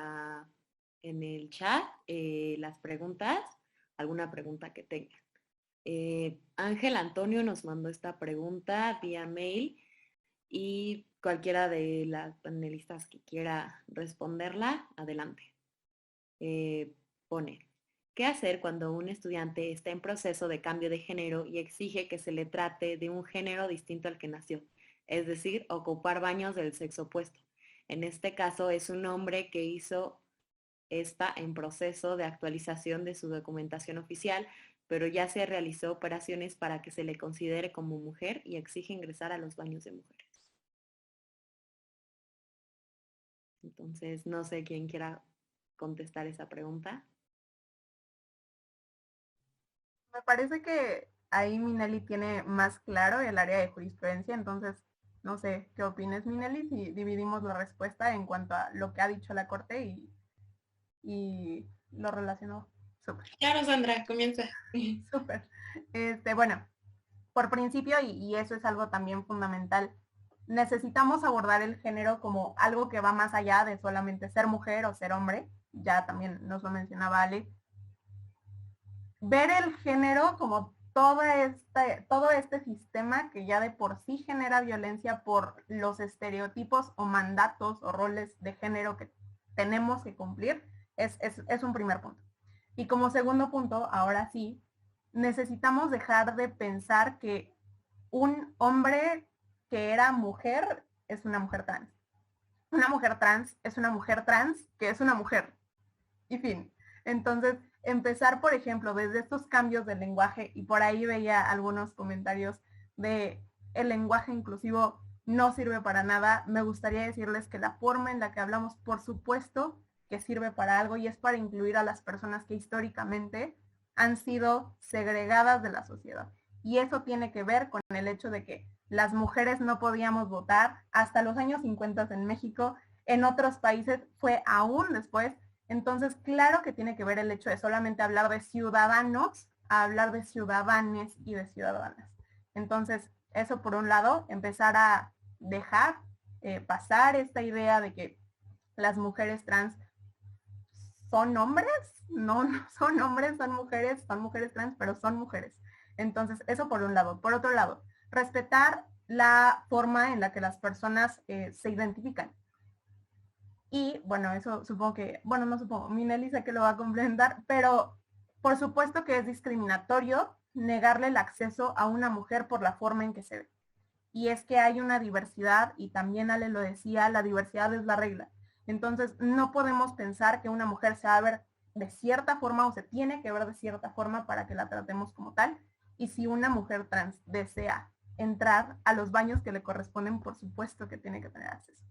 el chat las preguntas, alguna pregunta que tengan. Ángel Antonio nos mandó esta pregunta vía mail y cualquiera de las panelistas que quiera responderla, adelante. Pone, ¿qué hacer cuando un estudiante está en proceso de cambio de género y exige que se le trate de un género distinto al que nació? es decir, ocupar baños del sexo opuesto. En este caso es un hombre que está en proceso de actualización de su documentación oficial, pero ya se realizó operaciones para que se le considere como mujer y exige ingresar a los baños de mujeres. Entonces, no sé quién quiera contestar esa pregunta. Me parece que ahí Minelli tiene más claro el área de jurisprudencia, entonces no sé qué opines, Minelli, si dividimos la respuesta en cuanto a lo que ha dicho la Corte y lo relacionado. Súper. Claro, Sandra, comienza. Súper. Bueno, por principio, y eso es algo también fundamental, necesitamos abordar el género como algo que va más allá de solamente ser mujer o ser hombre, ya también nos lo mencionaba Ale. Ver el género como todo este sistema que ya de por sí genera violencia por los estereotipos o mandatos o roles de género que tenemos que cumplir, es un primer punto. Y como segundo punto, ahora sí, necesitamos dejar de pensar que un hombre que era mujer es una mujer trans. Una mujer trans es una mujer trans que es una mujer. Y fin. Entonces, empezar, por ejemplo, desde estos cambios del lenguaje, y por ahí veía algunos comentarios de el lenguaje inclusivo no sirve para nada. Me gustaría decirles que la forma en la que hablamos, por supuesto, que sirve para algo y es para incluir a las personas que históricamente han sido segregadas de la sociedad. Y eso tiene que ver con el hecho de que las mujeres no podíamos votar hasta los años 50 en México, en otros países fue aún después. Entonces, claro que tiene que ver el hecho de solamente hablar de ciudadanos a hablar de ciudadanes y de ciudadanas. Entonces, eso por un lado, empezar a dejar pasar esta idea de que las mujeres trans son hombres, no son hombres, son mujeres trans, pero son mujeres. Entonces, eso por un lado. Por otro lado, respetar la forma en la que las personas se identifican. Y bueno, eso supongo que, bueno, no supongo, Minelli sé que lo va a complementar, pero por supuesto que es discriminatorio negarle el acceso a una mujer por la forma en que se ve. Y es que hay una diversidad, y también Ale lo decía, la diversidad es la regla. Entonces, no podemos pensar que una mujer se va a ver de cierta forma o se tiene que ver de cierta forma para que la tratemos como tal. Y si una mujer trans desea entrar a los baños que le corresponden, por supuesto que tiene que tener acceso.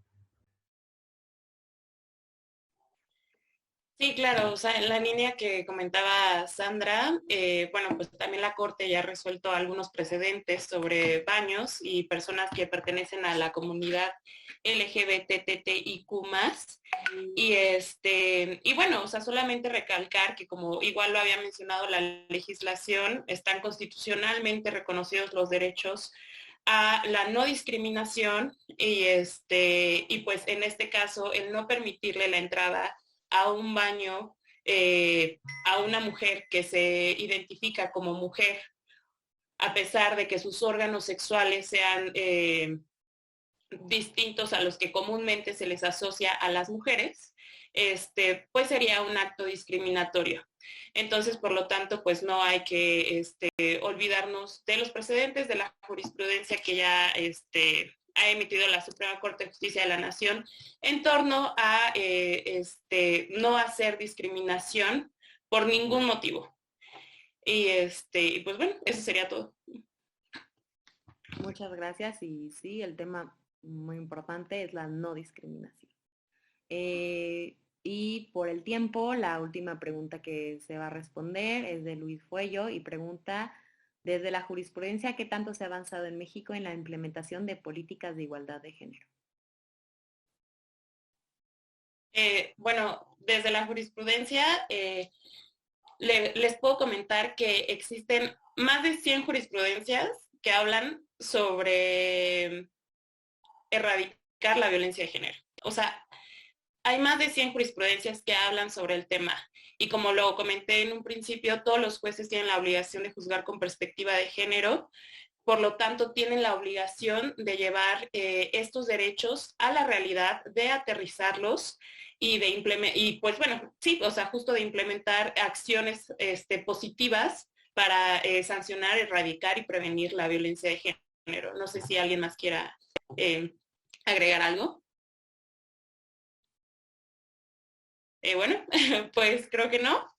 Sí, claro, o sea, en la línea que comentaba Sandra, bueno, pues también la Corte ya ha resuelto algunos precedentes sobre baños y personas que pertenecen a la comunidad LGBTTIQ+. Y bueno, o sea, solamente recalcar que como igual lo había mencionado la legislación, están constitucionalmente reconocidos los derechos a la no discriminación y pues en este caso el no permitirle la entrada a un baño a una mujer que se identifica como mujer, a pesar de que sus órganos sexuales sean distintos a los que comúnmente se les asocia a las mujeres, pues sería un acto discriminatorio. Entonces, por lo tanto, pues no hay que olvidarnos de los precedentes de la jurisprudencia que ya ha emitido la Suprema Corte de Justicia de la Nación en torno a no hacer discriminación por ningún motivo. Y pues bueno, eso sería todo. Muchas gracias. Y sí, el tema muy importante es la no discriminación. Y por el tiempo, la última pregunta que se va a responder es de Luis Fuello y pregunta: desde la jurisprudencia, ¿qué tanto se ha avanzado en México en la implementación de políticas de igualdad de género? Bueno, desde la jurisprudencia les puedo comentar que existen más de 100 jurisprudencias que hablan sobre erradicar la violencia de género. O sea, hay más de 100 jurisprudencias que hablan sobre el tema. Y como lo comenté en un principio, todos los jueces tienen la obligación de juzgar con perspectiva de género. Por lo tanto, tienen la obligación de llevar estos derechos a la realidad, de aterrizarlos y de implementar, y pues bueno, sí, o sea, justo de implementar acciones positivas para sancionar, erradicar y prevenir la violencia de género. género. No sé si alguien más quiera agregar algo. Bueno, pues creo que no.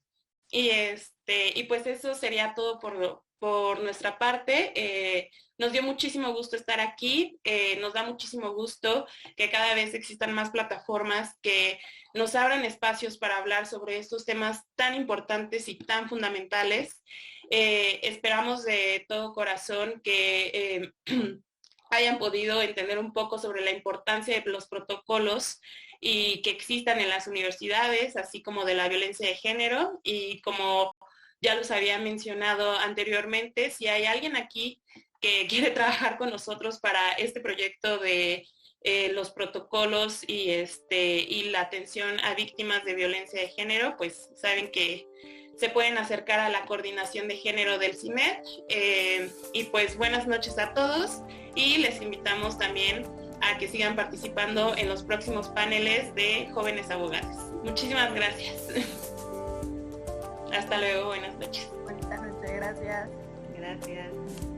Y pues eso sería todo por nuestra parte. Nos dio muchísimo gusto estar aquí. Nos da muchísimo gusto que cada vez existan más plataformas que nos abran espacios para hablar sobre estos temas tan importantes y tan fundamentales. Esperamos de todo corazón que hayan podido entender un poco sobre la importancia de los protocolos y que existan en las universidades, así como de la violencia de género. Y como ya los había mencionado anteriormente, si hay alguien aquí que quiere trabajar con nosotros para este proyecto de los protocolos y la atención a víctimas de violencia de género, pues saben que se pueden acercar a la coordinación de género del CIMED. Y pues buenas noches a todos y les invitamos también a que sigan participando en los próximos paneles de jóvenes abogados. Muchísimas gracias. Hasta luego, buenas noches. Buenas noches, gracias. Gracias.